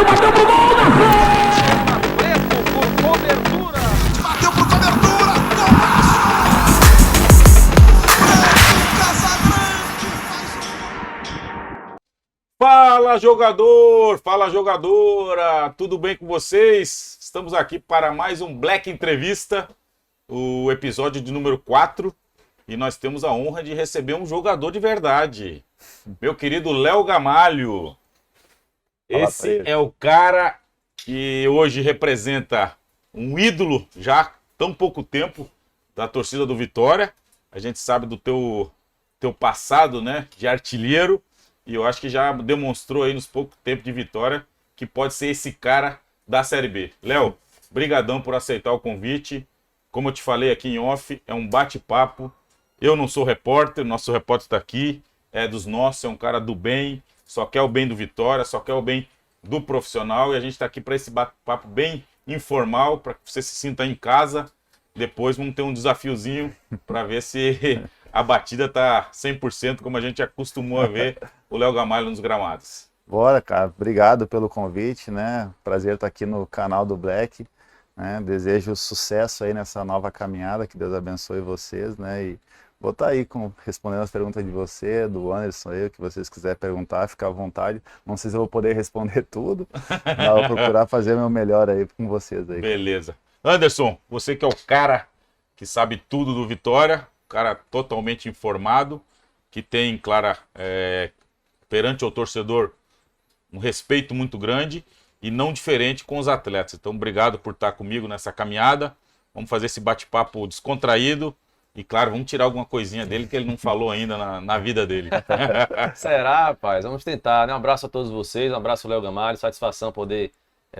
bateu pro gol, Preto por cobertura. Bateu por cobertura. Casagrande faz. Fala jogador, fala jogadora, tudo bem com vocês? Estamos aqui para mais um Black Entrevista, o episódio de número 4, e nós temos a honra de receber um jogador de verdade, meu querido Léo Gamalho. Esse é o cara que hoje representa um ídolo já há tão pouco tempo da torcida do Vitória. A gente sabe do teu passado, né, de artilheiro. E eu acho que já demonstrou aí nos poucos tempos de Vitória que pode ser esse cara da Série B. Léo, brigadão por aceitar o convite. Como eu te falei aqui em off, é um bate-papo. Eu não sou repórter, nosso repórter está aqui, é dos nossos, é um cara do bem, só quer o bem do Vitória, só quer o bem do profissional. E a gente está aqui para esse bate-papo bem informal, para que você se sinta em casa. Depois vamos ter um desafiozinho para ver se a batida tá 100%, como a gente acostumou a ver o Léo Gamalho nos gramados. Bora, cara. Obrigado pelo convite, né? Prazer estar aqui no canal do Black, né? Desejo sucesso aí nessa nova caminhada, que Deus abençoe vocês, né? E vou estar aí respondendo as perguntas de você, do Anderson aí, o que vocês quiserem perguntar, fica à vontade. Não sei se eu vou poder responder tudo, mas eu vou procurar fazer o meu melhor aí com vocês aí. Beleza. Anderson, você que é o cara que sabe tudo do Vitória, cara totalmente informado, que tem, claro, perante o torcedor um respeito muito grande e não diferente com os atletas. Então, obrigado por estar comigo nessa caminhada. Vamos fazer esse bate-papo descontraído e, claro, vamos tirar alguma coisinha dele que ele não falou ainda na vida dele. Será, rapaz? Vamos tentar, né? Um abraço a todos vocês, um abraço ao Léo Gamalho, satisfação poder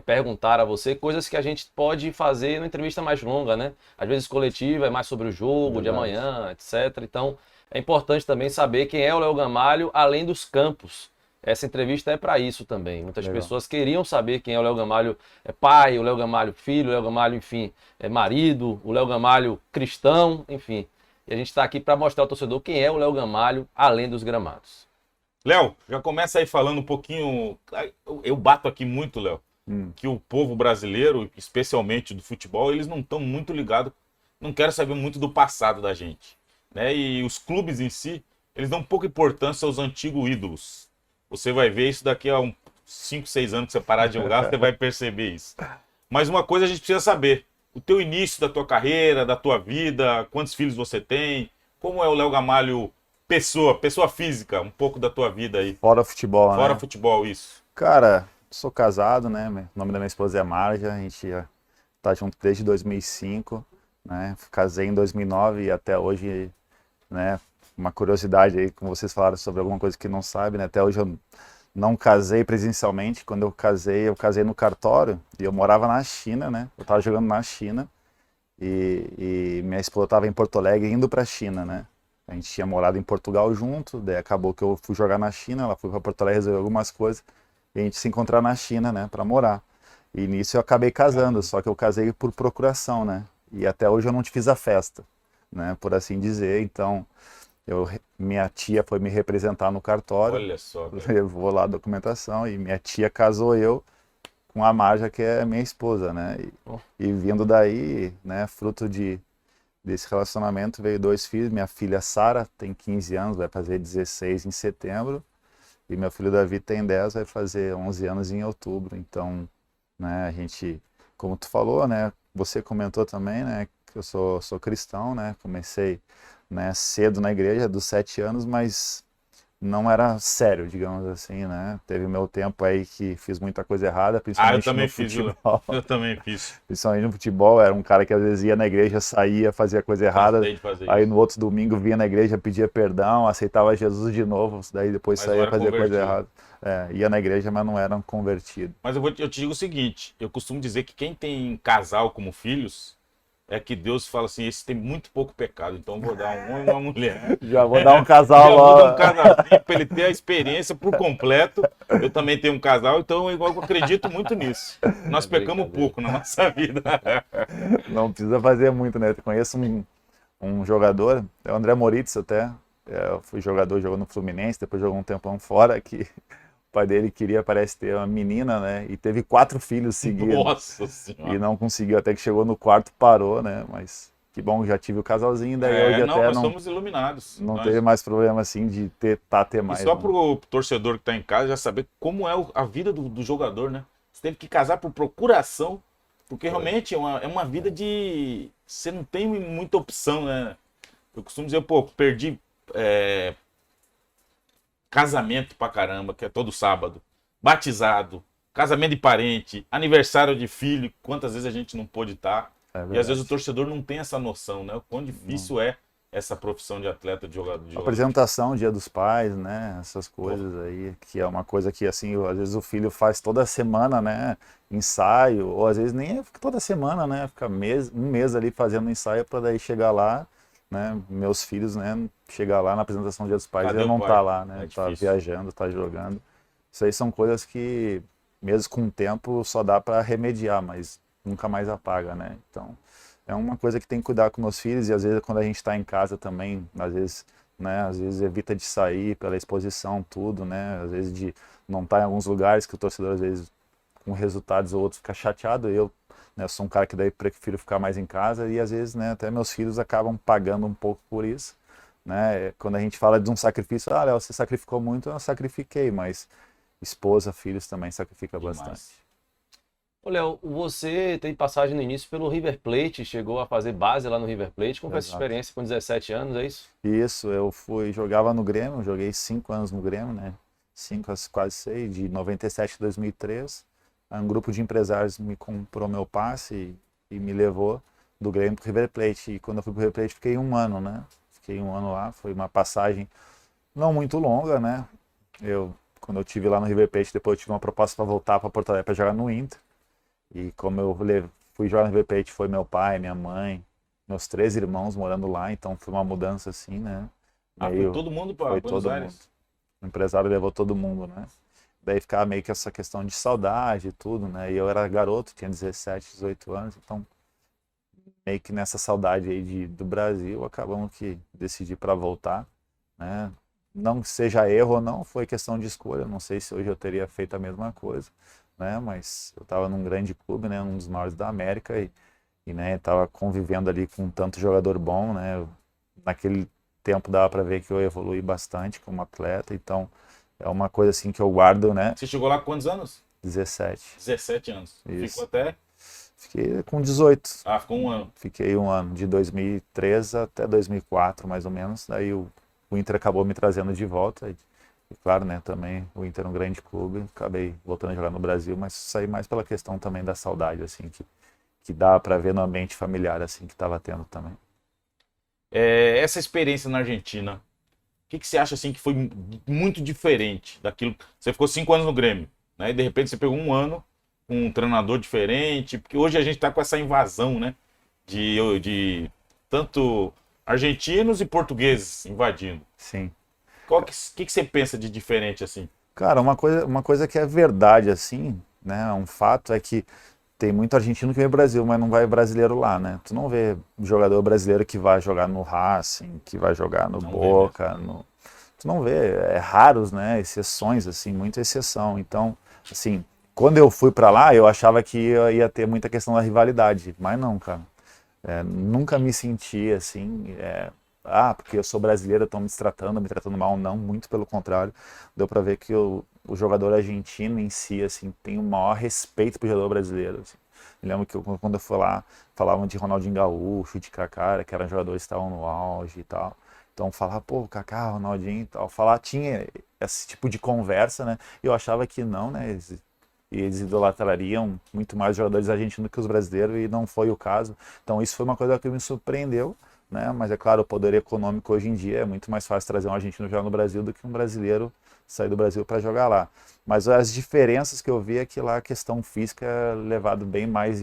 perguntar a você coisas que a gente pode fazer numa entrevista mais longa, né? Às vezes coletiva, é mais sobre o jogo de amanhã, etc. Então, é importante também saber quem é o Léo Gamalho, além dos campos. Essa entrevista é para isso também. Muitas pessoas queriam saber quem é o Léo Gamalho pai, o Léo Gamalho filho, o Léo Gamalho, enfim, marido, o Léo Gamalho cristão, enfim. E a gente está aqui para mostrar ao torcedor quem é o Léo Gamalho, além dos gramados. Léo, já começa aí falando um pouquinho. Eu bato aqui muito, Léo, que o povo brasileiro, especialmente do futebol, eles não estão muito ligados, não querem saber muito do passado da gente, né? E os clubes em si, eles dão pouca importância aos antigos ídolos. Você vai ver isso daqui a uns 5, 6 anos que você parar de jogar, você vai perceber isso. Mas uma coisa a gente precisa saber, o teu início da tua carreira, da tua vida, quantos filhos você tem, como é o Léo Gamalho pessoa física, um pouco da tua vida aí. Fora futebol, né? Fora futebol, isso. Cara, sou casado, né? O nome da minha esposa é Marja, a gente já tá junto desde 2005, né? Casei em 2009 e até hoje, né? Uma curiosidade aí, como vocês falaram sobre alguma coisa que não sabe, né? Até hoje eu não casei presencialmente. Quando eu casei no cartório e eu morava na China, né? Eu tava jogando na China e minha esposa tava em Porto Alegre indo pra China, né? A gente tinha morado em Portugal junto, daí acabou que eu fui jogar na China, ela foi para Porto Alegre resolver algumas coisas e a gente se encontrar na China, né, para morar. E nisso eu acabei casando, só que eu casei por procuração, né? E até hoje eu não te fiz a festa, né, por assim dizer. Então, minha tia foi me representar no cartório. Olha só, levou lá a documentação e minha tia casou eu com a Marja, que é minha esposa, né? E vindo daí, né, fruto desse relacionamento, veio 2 filhos. Minha filha Sara tem 15 anos, vai fazer 16 em setembro. E meu filho Davi tem 10, vai fazer 11 anos em outubro. Então, né, a gente, como tu falou, né, você comentou também, né, que eu sou cristão, né, comecei, né, cedo na igreja, dos 7 anos, mas não era sério, digamos assim, né? Teve meu tempo aí que fiz muita coisa errada, principalmente eu também no fiz, futebol. eu também fiz. Principalmente no futebol, era um cara que às vezes ia na igreja, saía, fazia coisa errada, aí no outro domingo vinha na igreja, pedia perdão, aceitava Jesus de novo, daí depois saía, fazia coisa errada. Ia na igreja, mas não era um convertido. Mas eu te digo o seguinte, eu costumo dizer que quem tem casal como filhos, é que Deus fala assim, esse tem muito pouco pecado, então vou dar um homem e uma mulher. Já vou dar um casal Já lá. vou dar um casalzinho para ele ter a experiência por completo. Eu também tenho um casal, então eu acredito muito nisso. Nós pecamos pouco na nossa vida. Não precisa fazer muito, né? Eu conheço um jogador, é o André Moritz até, eu fui jogador, jogou no Fluminense, depois jogou um tempão fora, que pai dele queria, parece, ter uma menina, né? E teve 4 filhos seguidos. Nossa E senhora. não conseguiu, até que chegou no quarto, parou, né? Mas que bom, já tive o casalzinho, daí hoje Não, até nós não, somos iluminados. não Nós- teve mais problema assim de ter E mais. só né? pro torcedor que tá em casa já saber como é a vida do jogador, né? Você teve que casar por procuração, porque realmente é uma vida de... Você não tem muita opção, né? Eu costumo dizer, pô, perdi casamento pra caramba, que é todo sábado, batizado, casamento de parente, aniversário de filho, quantas vezes a gente não pôde estar. É E às verdade. vezes o torcedor não tem essa noção, né? O quão difícil é essa profissão de atleta, de jogador. Apresentação, Dia dos Pais, né? Essas coisas aí, que é uma coisa que, assim, às vezes o filho faz toda semana, né? Ensaio, ou às vezes nem é toda semana, né? Fica um mês ali fazendo ensaio para daí chegar lá, né? Meus filhos, né? Chegar lá na apresentação do Dia dos Pais Cadê e eu o não pai? tá lá, né? É Tá difícil. viajando, tá jogando. Isso aí são coisas que, mesmo com o tempo, só dá para remediar, mas nunca mais apaga, né? Então, é uma coisa que tem que cuidar com meus filhos e às vezes quando a gente está em casa também, às vezes, né, às vezes evita de sair pela exposição, tudo, né? Às vezes de não estar em alguns lugares que o torcedor às vezes com resultados ou outros fica chateado. Eu, né, sou um cara que daí prefiro ficar mais em casa e às vezes, né, até meus filhos acabam pagando um pouco por isso, né? Quando a gente fala de um sacrifício, Léo, você sacrificou muito, eu sacrifiquei, mas esposa, filhos também sacrifica Demais. bastante. Ô, Léo, você tem passagem no início pelo River Plate, chegou a fazer base lá no River Plate. Como foi essa Exato. experiência com 17 anos, é isso? Isso, jogava no Grêmio, joguei 5 anos no Grêmio, né? 5, quase 6, de 97 a 2003. Aí um grupo de empresários me comprou meu passe e me levou do Grêmio pro River Plate. E quando eu fui pro River Plate, fiquei 1 ano, né? Fiquei 1 ano lá, foi uma passagem não muito longa, né? Quando eu tive lá no River Plate, depois eu tive uma proposta para voltar para Porto Alegre para jogar no Inter. E como eu fui jogar no River Plate, foi meu pai, minha mãe, meus 3 irmãos morando lá, então foi uma mudança assim, né? Ah, foi todo mundo para Foi Buenos todo Aires? mundo. O empresário levou todo mundo, né? Daí ficava meio que essa questão de saudade e tudo, né? E eu era garoto, tinha 17, 18 anos, então meio que nessa saudade aí do Brasil, acabamos que decidi para voltar, né? Não que seja erro ou não, foi questão de escolha, não sei se hoje eu teria feito a mesma coisa, né? Mas eu estava num grande clube, né? Um dos maiores da América e né? Tava convivendo ali com tanto jogador bom, né? Naquele tempo dava para ver que eu evolui bastante como atleta, então é uma coisa assim que eu guardo, né? Você chegou lá com quantos anos? 17. 17 anos. Isso. Ficou até... Fiquei com 18. Ah, ficou 1 ano. Fiquei 1 ano, de 2003 até 2004, mais ou menos. Daí o Inter acabou me trazendo de volta. E claro, né, também o Inter é um grande clube. Acabei voltando a jogar no Brasil, mas saí mais pela questão também da saudade, assim, que dá para ver no ambiente familiar, assim, que estava tendo também. Essa experiência na Argentina, o que você acha assim que foi muito diferente daquilo? Você ficou 5 anos no Grêmio, né? E de repente você pegou 1 ano com um treinador diferente, porque hoje a gente está com essa invasão, né? De tanto argentinos e portugueses invadindo. Sim. O que você pensa de diferente assim? Cara, uma coisa que é verdade, assim, né? Um fato é que tem muito argentino que vem pro Brasil, mas não vai brasileiro lá, né? Tu não vê jogador brasileiro que vai jogar no Racing, que vai jogar no Não vê Boca, tu não vê, é raros, né? Exceções, assim, muita exceção. Então, assim, quando eu fui pra lá, eu achava que ia ter muita questão da rivalidade, mas não, cara. Nunca me senti assim, porque eu sou brasileiro, estão me tratando mal, não, muito pelo contrário. Deu pra ver que o jogador argentino em si, assim, tem o maior respeito pro jogador brasileiro, assim. Me lembro que quando eu fui lá, falavam de Ronaldinho Gaúcho, de Kaká, que eram jogadores que estavam no auge e tal. Então falava, pô, Kaká, Ronaldinho e tal. Tinha esse tipo de conversa, né? E eu achava que não, né? Eles idolatrariam muito mais os jogadores argentinos que os brasileiros e não foi o caso. Então isso foi uma coisa que me surpreendeu, né? Mas é claro, o poder econômico hoje em dia é muito mais fácil trazer um argentino jogar no Brasil do que um brasileiro sair do Brasil para jogar lá. Mas as diferenças que eu vi é que lá a questão física é levado bem mais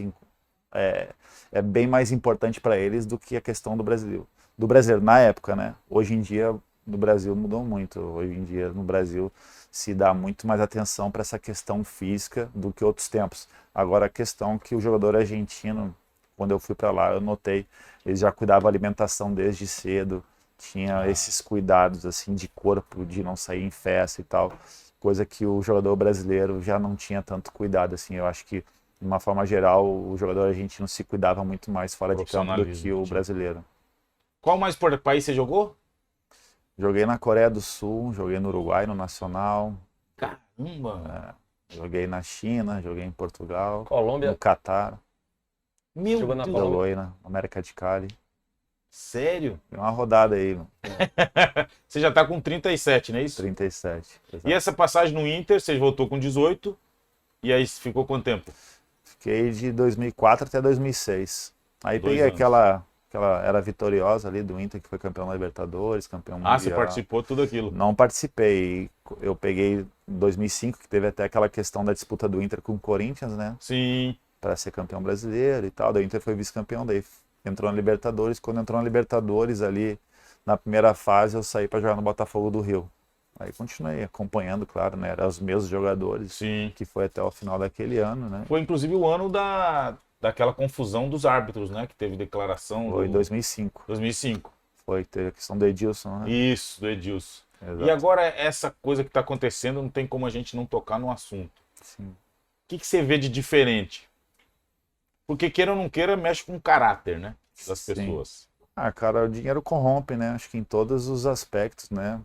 é bem mais importante para eles do que a questão do brasileiro na época, né? Hoje em dia no Brasil mudou muito. Hoje em dia no Brasil se dá muito mais atenção para essa questão física do que outros tempos. Agora a questão que o jogador argentino, quando eu fui para lá, eu notei, eles já cuidavam da alimentação desde cedo, tinha esses cuidados assim de corpo, de não sair em festa e tal. coisa que o jogador brasileiro já não tinha tanto cuidado, assim. Eu acho que, de uma forma geral, o jogador argentino se cuidava muito mais fora de campo do que o brasileiro. Qual mais país você jogou? Joguei na Coreia do Sul, joguei no Uruguai, no Nacional. Caramba! Joguei na China, joguei em Portugal, Colômbia. no Catar, Meu Jogou na Deus! Colômbia. na América de Cali. Sério? Tem uma rodada aí, Você já tá com 37, não é isso? 37. Exato. E essa passagem no Inter, você voltou com 18, e aí ficou quanto tempo? Fiquei de 2004 até 2006. Aí 2 peguei anos. aquela era vitoriosa ali do Inter, que foi campeão da Libertadores, campeão mundial. Ah, você participou tudo aquilo. Não participei. Eu peguei em 2005, que teve até aquela questão da disputa do Inter com o Corinthians, né? Sim. Para ser campeão brasileiro e tal. Daí o Inter foi vice-campeão, daí entrou na Libertadores. Quando entrou na Libertadores ali, na primeira fase, eu saí para jogar no Botafogo do Rio. Aí continuei acompanhando, claro, né? Eram os meus jogadores, Sim. que foi até o final daquele ano, né? Foi inclusive o ano daquela confusão dos árbitros, né? Que teve declaração Foi em do 2005. 2005. Foi, teve a questão do Edilson, né? Isso, do Edilson. Exato. E agora essa coisa que está acontecendo, não tem como a gente não tocar no assunto. Sim. O que você vê de diferente? Porque queira ou não queira, mexe com o caráter, né? Das Sim. pessoas. Ah, cara, o dinheiro corrompe, né? Acho que em todos os aspectos, né?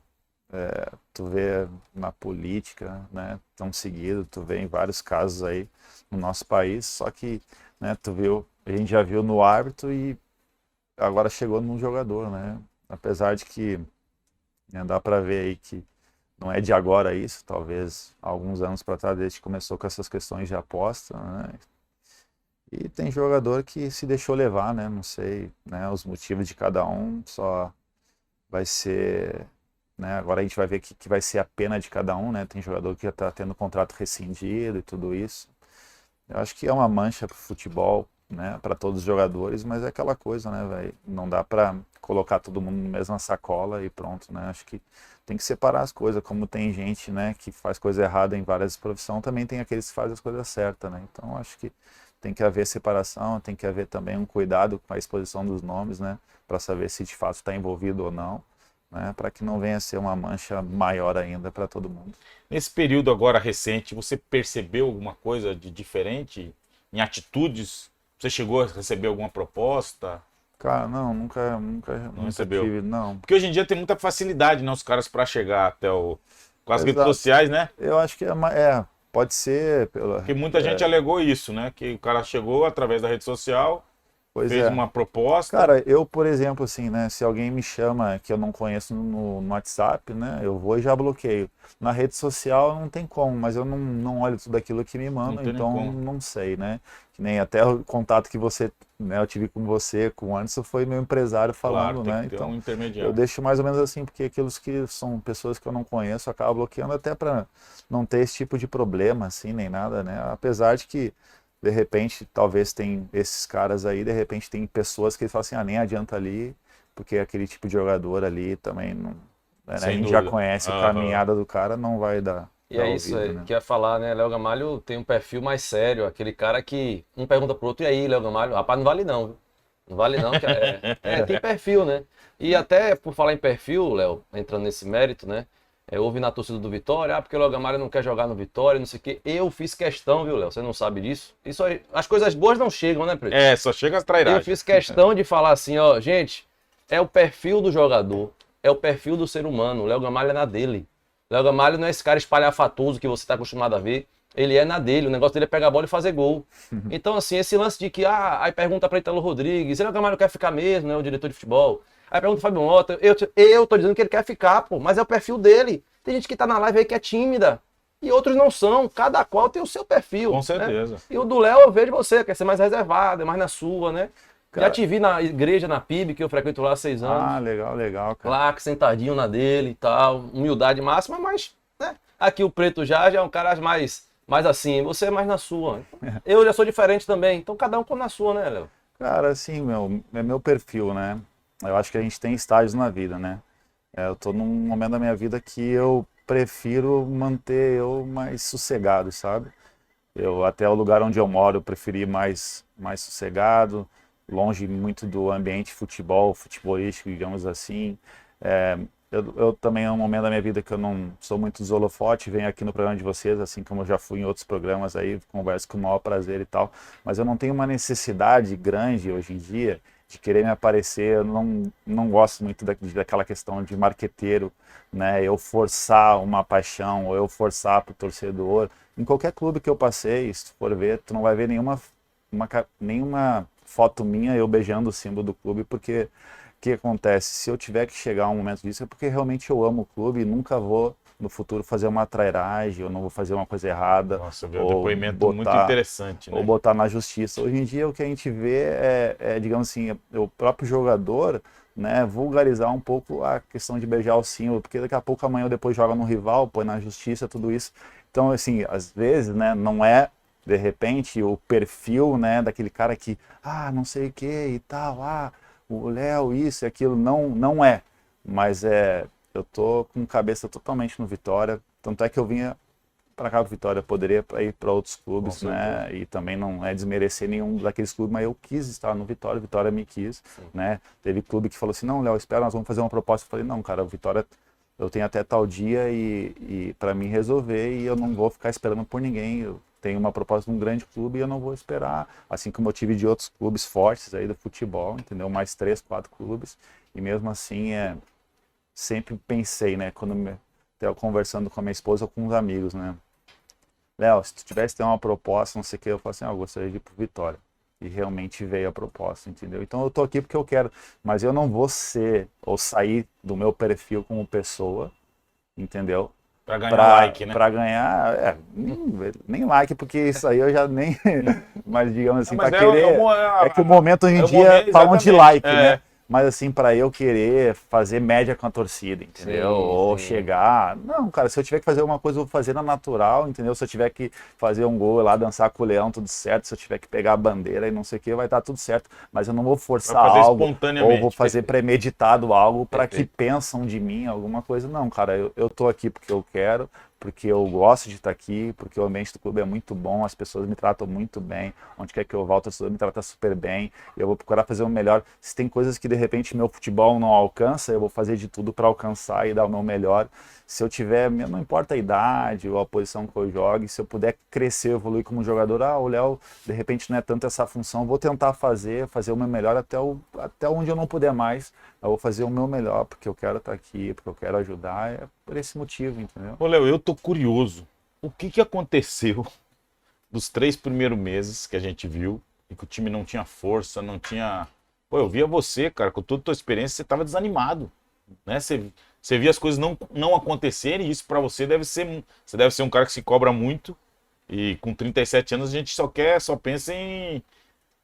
Tu vê na política, né? Tão seguido, tu vê em vários casos aí no nosso país, só que, né, a gente já viu no árbitro e agora chegou num jogador, né? Apesar de que, né, dá pra ver aí que não é de agora isso, talvez há alguns anos para trás, desde que começou com essas questões de aposta, né? E tem jogador que se deixou levar, né? Não sei, né? Os motivos de cada um só vai ser, né? Agora a gente vai ver que vai ser a pena de cada um, né? Tem jogador que já está tendo contrato rescindido e tudo isso. Eu acho que é uma mancha pro futebol, né? Para todos os jogadores, mas é aquela coisa, né, velho? Não dá para colocar todo mundo na mesma sacola e pronto, né? Acho que tem que separar as coisas. Como tem gente, né, que faz coisa errada em várias profissões, também tem aqueles que fazem as coisas certas, né? Então acho que tem que haver separação, tem que haver também um cuidado com a exposição dos nomes, né? Para saber se de fato está envolvido ou não, né? Para que não venha a ser uma mancha maior ainda para todo mundo. Nesse período agora recente, você percebeu alguma coisa de diferente em atitudes? Você chegou a receber alguma proposta? Cara, não, nunca recebeu? tive, não. Porque hoje em dia tem muita facilidade, né, os caras para chegar até com as redes Exato. sociais, né? Eu acho que pode ser Porque muita gente alegou isso, né? Que o cara chegou através da rede social, pois fez é. uma proposta. Cara, eu, por exemplo, assim, né, se alguém me chama que eu não conheço no WhatsApp, né, eu vou e já bloqueio. Na rede social não tem como, mas eu não olho tudo aquilo que me mandam, Não tem nem então como. não sei, né? Que nem até o contato que você, né, eu tive com você, com o Anderson, foi meu empresário falando, Claro, tem né? que ter Então um eu intermediário. deixo mais ou menos assim, porque aqueles que são pessoas que eu não conheço, eu acabo bloqueando até para não ter esse tipo de problema, assim, nem nada, né? Apesar de que de repente, talvez tem esses caras aí, de repente tem pessoas que falam assim, nem adianta ali, porque aquele tipo de jogador ali também não, né, a Sem gente já dúvida. conhece a Aham. caminhada do cara, não vai dar. E dar é isso ouvido, aí né? que eu ia falar, né? Léo Gamalho tem um perfil mais sério, aquele cara que um pergunta pro outro, e aí, Léo Gamalho? Rapaz, não vale não, viu? Não vale não, que tem perfil, né? E até por falar em perfil, Léo, entrando nesse mérito, né? Houve na torcida do Vitória, porque o Léo Gamalho não quer jogar no Vitória, não sei o quê. Eu fiz questão, viu, Léo? Você não sabe disso? Isso aí, as coisas boas não chegam, né, Preto? Só chega as Eu trairagens. fiz questão de falar assim, ó, gente, é o perfil do jogador, é o perfil do ser humano. O Léo Gamalho é na dele. O Léo Gamalho não é esse cara espalhafatoso que você está acostumado a ver. Ele é na dele, o negócio dele é pegar a bola e fazer gol. Então, assim, esse lance de que, aí pergunta para Ítalo Rodrigues, Léo Gamalho quer ficar mesmo, né, o diretor de futebol. Aí pergunta pro Fábio Mota, eu tô dizendo que ele quer ficar, pô, mas é o perfil dele. Tem gente que tá na live aí que é tímida. E outros não são. Cada qual tem o seu perfil. Com né? certeza. E o do Léo, eu vejo você, quer ser mais reservado, é mais na sua, né? Cara, Já te vi na igreja, na PIB, que eu frequento lá há 6 anos. Ah, legal, cara. Lá, sentadinho na dele e tal. Humildade máxima, mas, né? Aqui o Preto já é um cara mais assim. Você é mais na sua. Eu já sou diferente também. Então cada um com na sua, né, Léo? Cara, assim, é meu perfil, né? Eu acho que a gente tem estágios na vida, né? Eu tô num momento da minha vida que eu prefiro manter eu mais sossegado, sabe? Até o lugar onde eu moro, eu preferi mais sossegado, longe muito do ambiente futebolístico, digamos assim. eu também é um momento da minha vida que eu não sou muito dos holofote, venho aqui no programa de vocês, assim como eu já fui em outros programas aí, converso com o maior prazer e tal, mas eu não tenho uma necessidade grande hoje em dia de querer me aparecer, eu não gosto muito daquela questão de marqueteiro, né, eu forçar uma paixão, ou eu forçar pro torcedor. Em qualquer clube que eu passei, se tu for ver, tu não vai ver nenhuma foto minha eu beijando o símbolo do clube, porque o que acontece? Se eu tiver que chegar a um momento disso, é porque realmente eu amo o clube e nunca vou no futuro fazer uma trairagem, eu não vou fazer uma coisa errada. Nossa, viu? Um depoimento muito interessante, né? Ou botar na justiça. Hoje em dia o que a gente vê digamos assim, o próprio jogador, né, vulgarizar um pouco a questão de beijar o símbolo, porque daqui a pouco amanhã ou depois joga no rival, põe na justiça, tudo isso. Então, assim, às vezes, né, não é de repente o perfil, né, daquele cara que, não sei o que e tal, o Léo, isso e aquilo, não é. Mas eu tô com cabeça totalmente no Vitória, tanto é que eu vinha para cá pro Vitória, poderia ir para outros clubes, né, e também não é desmerecer nenhum daqueles clubes, mas eu quis estar no Vitória, o Vitória me quis, né, teve clube que falou assim, não, Léo, espera, nós vamos fazer uma proposta, eu falei, não, cara, o Vitória, eu tenho até tal dia e para mim resolver, e eu não vou ficar esperando por ninguém, eu tenho uma proposta de um grande clube e eu não vou esperar, assim como eu tive de outros clubes fortes aí do futebol, entendeu, mais 3, 4 clubes, e mesmo assim sempre pensei, né, quando eu conversando com a minha esposa ou com os amigos, né, Léo, se tu tivesse ter uma proposta, não sei o que, eu falo assim, eu gostaria de ir pro Vitória. E realmente veio a proposta, entendeu? Então eu tô aqui porque eu quero, mas eu não vou ser, ou sair do meu perfil como pessoa, entendeu? Pra ganhar like, né? Pra ganhar, nem like, porque isso aí eu já nem, mas digamos assim, pra querer, é que o momento hoje em dia falam de like, né? Mas assim, para eu querer fazer média com a torcida, entendeu? Ou chegar... Não, cara, se eu tiver que fazer uma coisa, eu vou fazer na natural, entendeu? Se eu tiver que fazer um gol lá, dançar com o leão, tudo certo. Se eu tiver que pegar a bandeira e não sei o que, vai estar tudo certo. Mas eu não vou forçar algo, ou vou fazer premeditado algo para que pensam de mim alguma coisa. Não, cara, eu tô aqui porque eu quero, porque eu gosto de estar aqui, porque o ambiente do clube é muito bom, as pessoas me tratam muito bem, onde quer que eu volto, as pessoas me tratam super bem, eu vou procurar fazer o melhor. Se tem coisas que de repente meu futebol não alcança, eu vou fazer de tudo para alcançar e dar o meu melhor. Se eu tiver, não importa a idade ou a posição que eu jogue, se eu puder crescer, evoluir como jogador, o Léo de repente não é tanto essa função, vou tentar fazer o meu melhor até onde eu não puder mais, eu vou fazer o meu melhor, porque eu quero estar aqui, porque eu quero ajudar, é por esse motivo, entendeu? Ô, Léo, eu tô curioso, o que aconteceu dos 3 primeiros meses que a gente viu, e que o time não tinha força, não tinha... Pô, eu via você, cara, com toda a tua experiência, você tava desanimado, né? Você via as coisas não acontecerem, e isso pra você você deve ser um cara que se cobra muito, e com 37 anos a gente só pensa em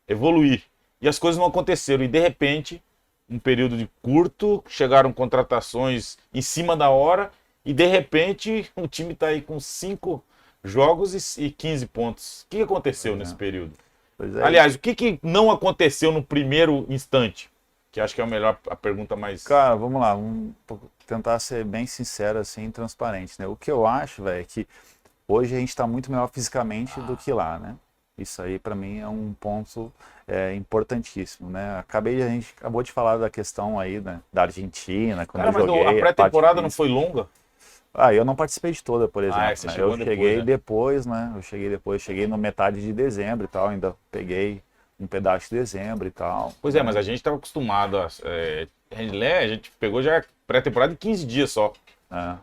evoluir. E as coisas não aconteceram, e de repente, um período de curto, chegaram contratações em cima da hora, e de repente o time tá aí com 5 jogos e 15 pontos. O que aconteceu nesse período? Aliás, o que não aconteceu no primeiro instante? Que acho que é a pergunta mais... Cara, vamos lá, vamos tentar ser bem sincero assim, transparente, né? O que eu acho, velho, é que hoje a gente tá muito melhor fisicamente do que lá, né? Isso aí para mim é um ponto importantíssimo, né? A gente acabou de falar da questão aí, né, da Argentina, quando eu joguei... a pré-temporada não foi longa? Eu não participei de toda, por exemplo, né? Eu cheguei depois, né? Cheguei no metade de dezembro e tal, ainda peguei um pedaço de dezembro e tal. Pois mas a gente estava acostumado a gente pegou já pré-temporada em 15 dias só.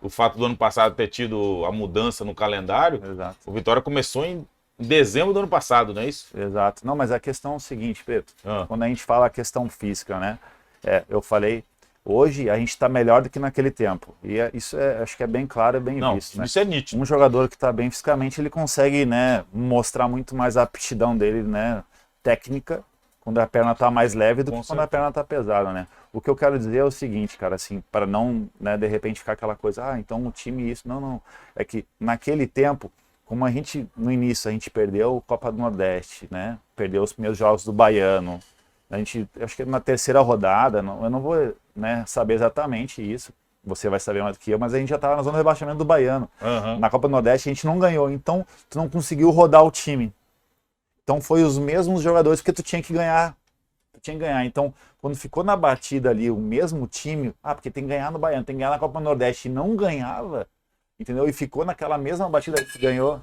O fato do ano passado ter tido a mudança no calendário, exato. O Vitória começou em dezembro do ano passado, não é isso? Exato. Não, mas a questão é o seguinte, Pedro, quando a gente fala a questão física, né? Eu falei, hoje a gente está melhor do que naquele tempo. E isso acho que é bem claro e bem visto, né? Isso é nítido. Um jogador que está bem fisicamente, ele consegue, né, mostrar muito mais a aptidão dele, né, técnica, quando a perna está mais leve do que quando a perna está pesada, né? O que eu quero dizer é o seguinte, cara, assim, para não, né, de repente ficar aquela coisa, então o time isso, não. É que naquele tempo, como a gente, no início, a gente perdeu a Copa do Nordeste, né? Perdeu os primeiros jogos do Baiano. A gente, acho que na terceira rodada, eu não vou, né, saber exatamente isso, você vai saber mais do que eu, mas a gente já estava na zona de rebaixamento do Baiano. Na Copa do Nordeste a gente não ganhou, então tu não conseguiu rodar o time. Então foi os mesmos jogadores porque tu tinha que ganhar. tu tinha que ganhar. Então, quando ficou na batida ali o mesmo time, porque tem que ganhar no Baiano, tem que ganhar na Copa do Nordeste, e não ganhava, entendeu? E ficou naquela mesma batida que ganhou.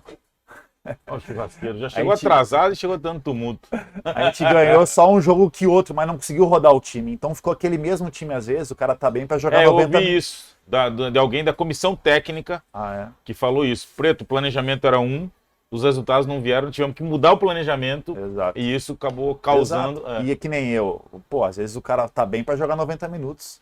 Ó, o churrasqueiro já chegou atrasado e chegou dando tumulto. A gente ganhou só um jogo que outro, mas não conseguiu rodar o time. Então ficou aquele mesmo time às vezes, o cara tá bem pra jogar Eu 90 ouvi isso de alguém da comissão técnica que falou isso. Preto, o planejamento era os resultados não vieram, tivemos que mudar o planejamento. Exato. E isso acabou causando... E é que nem eu. Pô, às vezes o cara tá bem pra jogar 90 minutos.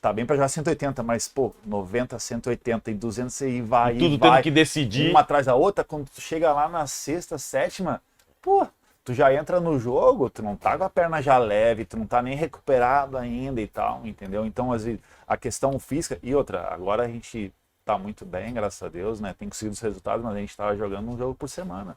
Tá bem pra jogar 180, mas, pô, 90, 180 e 200 e vai, tudo e vai. tendo que decidir. Uma atrás da outra, quando tu chega lá na sexta, sétima, pô, tu já entra no jogo, tu não tá com a perna já leve, tu não tá nem recuperado ainda e tal, entendeu? Então, às vezes, a questão física... E outra, agora a gente tá muito bem, graças a Deus, né? Tem conseguido os resultados, mas a gente tava jogando um jogo por semana,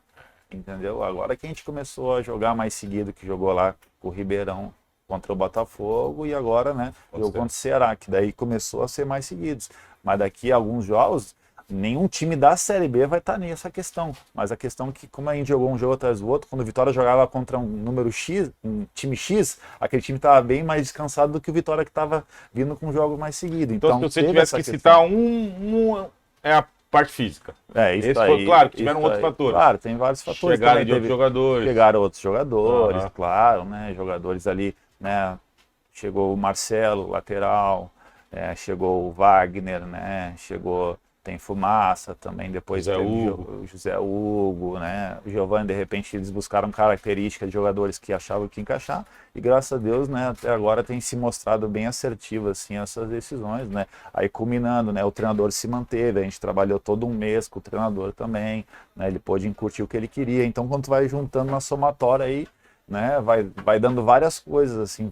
entendeu? Agora que a gente começou a jogar mais seguido, que jogou lá com o Ribeirão contra o Botafogo, e agora, né, jogou contra o Ceará, que daí começou a ser mais seguidos. Mas daqui a alguns jogos, nenhum time da Série B vai estar nessa questão. Mas a questão é que, como a gente jogou um jogo atrás do outro, quando o Vitória jogava contra um número X, um time X, aquele time estava bem mais descansado do que o Vitória que estava vindo com um jogo mais seguido. Então, se você tivesse que citar é a parte física. Isso Esse aí. Foi claro, que tiveram outros fatores. Claro, tem vários fatores. Chegaram de outros jogadores. Chegaram outros jogadores, claro, né? Jogadores ali, né? Chegou o Marcelo, lateral, chegou o Wagner, né? Tem Fumaça também, depois o José Hugo, né? O Giovani, de repente, eles buscaram características de jogadores que achavam que encaixar, e graças a Deus, né, até agora tem se mostrado bem assertivo, assim, essas decisões, né? Aí culminando, né, o treinador se manteve, a gente trabalhou todo um mês com o treinador também, né? Ele pôde incutir o que ele queria, então quando tu vai juntando uma somatória aí, né, vai dando várias coisas, assim,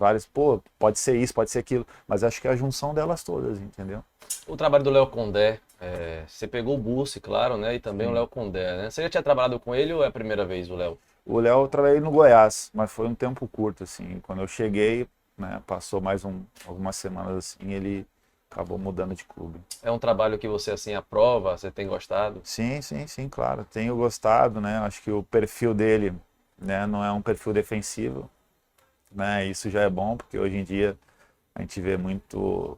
pode ser isso, pode ser aquilo, mas acho que é a junção delas todas, entendeu? O trabalho do Léo Condé, você pegou o Bursi, claro, né, e também o Léo Condé, né? Você já tinha trabalhado com ele ou é a primeira vez, o Léo? O Léo eu trabalhei no Goiás, mas foi um tempo curto, assim, quando eu cheguei, né, passou mais algumas semanas, assim, ele acabou mudando de clube. É um trabalho que você, assim, aprova, você tem gostado? Sim, claro, tenho gostado, né, acho que o perfil dele, né, não é um perfil defensivo, né, isso já é bom, porque hoje em dia a gente vê muito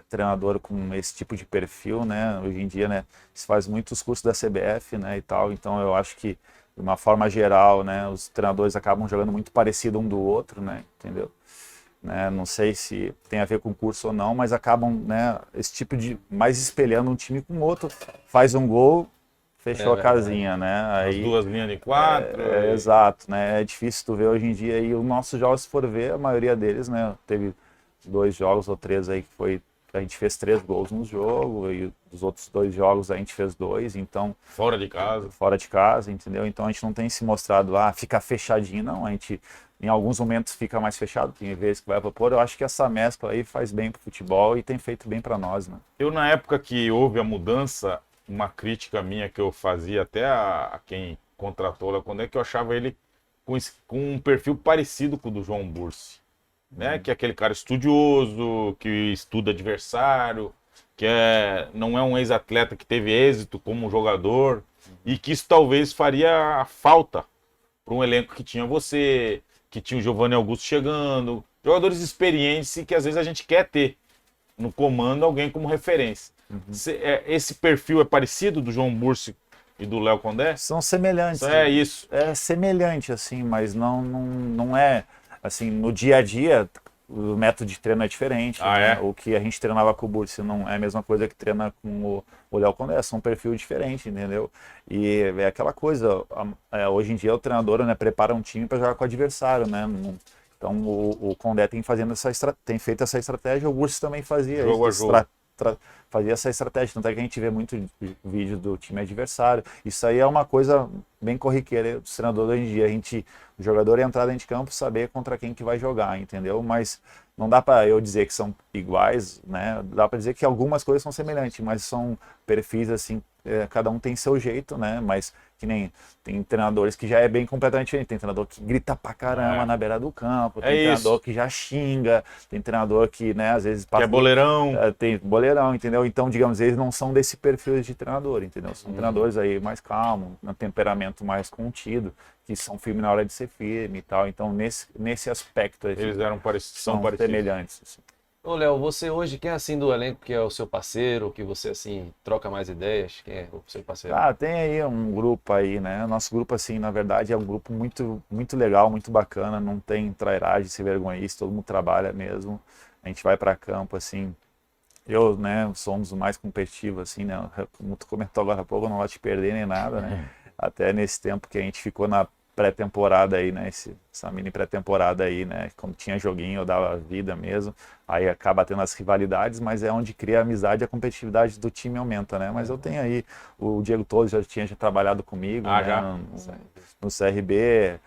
treinador com esse tipo de perfil, né, hoje em dia, né, se faz muitos cursos da CBF, né, e tal, então eu acho que, de uma forma geral, né, os treinadores acabam jogando muito parecido um do outro, né, entendeu? Né, não sei se tem a ver com curso ou não, mas acabam, né, esse tipo de, mais espelhando um time com o outro, faz um gol, fechou a casinha, né? Aí, as duas linhas de quatro. Exato, né? É difícil tu ver hoje em dia, e os nossos jogos, se for ver, a maioria deles, né, teve 2 jogos ou 3 aí que a gente fez 3 gols no jogo, e os outros 2 jogos a gente fez 2, então... Fora de casa, entendeu? Então a gente não tem se mostrado, fica fechadinho, não, a gente em alguns momentos fica mais fechado, tem vezes que vai propor, eu acho que essa mescla aí faz bem pro futebol e tem feito bem para nós, né? Eu, na época que houve a mudança, uma crítica minha que eu fazia até a quem contratou lá, quando é que eu achava ele com um perfil parecido com o do João Bursi, né? Que é aquele cara estudioso, que estuda adversário, que não é um ex-atleta que teve êxito como jogador, e que isso talvez faria falta para um elenco que tinha você, que tinha o Giovanni Augusto chegando, jogadores experientes e que às vezes a gente quer ter no comando alguém como referência. Esse perfil é parecido do João Bursi e do Léo Condé? São semelhantes. É isso. É semelhante, assim, mas não é, assim, no dia a dia, o método de treino é diferente. Né? O que a gente treinava com o Bursi não é a mesma coisa que treina com o Léo Condé, são um perfil diferente, entendeu? E é aquela coisa, hoje em dia o treinador, né, prepara um time para jogar com o adversário, né? Então o Condé tem feito essa estratégia, o Bursi também fazia fazia essa estratégia, tanto é que a gente vê muito vídeo do time adversário. Isso aí é uma coisa bem corriqueira dos treinadores hoje em dia, o jogador entrar dentro de campo, saber contra quem que vai jogar, entendeu? Mas não dá para eu dizer que são iguais, né? Dá para dizer que algumas coisas são semelhantes, mas são perfis assim, cada um tem seu jeito, né? Mas que nem tem treinadores que já é bem completamente diferente. Tem treinador que grita pra caramba na beira do campo, tem treinador que já xinga, tem treinador que, né, às vezes passa. Que é boleirão. Tem boleirão, entendeu? entendeu? Então, digamos, eles não são desse perfil de treinador, entendeu? São treinadores aí mais calmos, um temperamento mais contido, que são firmes na hora de ser firme e tal. Então, nesse aspecto, assim, Eles eram são são parecidos. semelhantes. Assim. Ô, Léo, você hoje, quem é assim do elenco que é o seu parceiro, que você assim troca mais ideias? Quem é o seu parceiro? Ah, tem aí um grupo aí, né? Nosso grupo, assim, na verdade, é um grupo muito legal, muito bacana, não tem trairagem, se vergonhice, todo mundo trabalha mesmo. A gente vai para campo, assim. Eu, né, sou um dos mais competitivos, assim, né? Como tu comentou agora há pouco, eu não vou te perder nem nada, né? Até nesse tempo que a gente ficou na pré-temporada aí, né? Essa mini pré-temporada aí, né? Quando tinha joguinho, eu dava vida mesmo. Aí acaba tendo as rivalidades, mas é onde cria a amizade e a competitividade do time aumenta, né? Mas eu tenho aí, o Diego Torres já tinha trabalhado comigo, né? já? No CRB.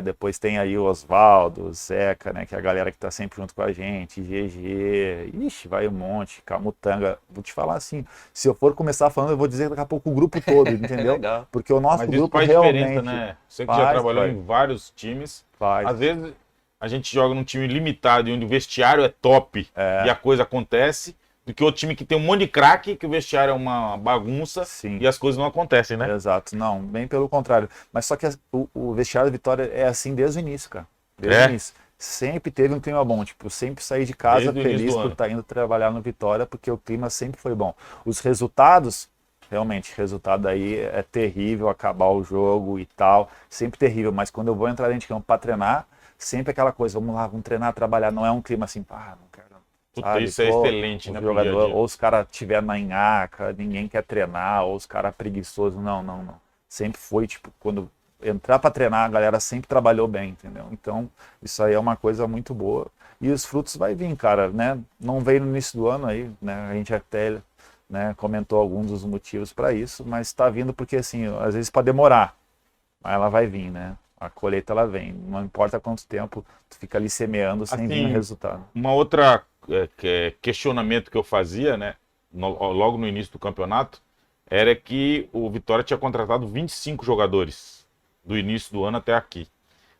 Depois tem aí o Oswaldo, o Zeca, né? Que é a galera que tá sempre junto com a gente, GG, ixi, vai um monte, Camutanga. Vou te falar assim, se eu for começar falando, eu vou dizer daqui a pouco o grupo todo, entendeu? Legal. Porque o nosso Mas isso grupo faz realmente diferença, né? Você que já faz, trabalhou faz. em vários times, faz. às vezes a gente joga num time limitado e onde o vestiário é top e a coisa acontece, do que outro time que tem um monte de craque, que o vestiário é uma bagunça Sim. e as coisas não acontecem, né? Exato, não, bem pelo contrário. Mas só que o vestiário da Vitória é assim desde o início, cara. Desde o início. Sempre teve um clima bom, tipo, sempre saí de casa Desde o início feliz do por ano. estar indo trabalhar no Vitória, porque o clima sempre foi bom. Os resultados, realmente, resultado aí é terrível, acabar o jogo e tal, sempre terrível, mas quando eu vou entrar dentro de campo para treinar, sempre aquela coisa, vamos lá, vamos treinar, trabalhar, não é um clima assim, não quero. Puta, Sabe? isso é Pô, excelente, os né? pro dia a jogador, dia. ou os caras tiver na nhaca, ninguém quer treinar, ou os caras preguiçosos, não. Sempre foi, tipo, quando entrar para treinar, a galera sempre trabalhou bem, entendeu? Então, isso aí é uma coisa muito boa. E os frutos vai vir, cara, né? Não veio no início do ano aí, né? A gente até, né, comentou alguns dos motivos para isso, mas está vindo porque, assim, às vezes pode demorar, mas ela vai vir, né? A colheita, ela vem. Não importa quanto tempo, tu fica ali semeando sem vir Assim, o resultado. Uma outra questionamento que eu fazia, né, logo no início do campeonato, era que o Vitória tinha contratado 25 jogadores do início do ano até aqui.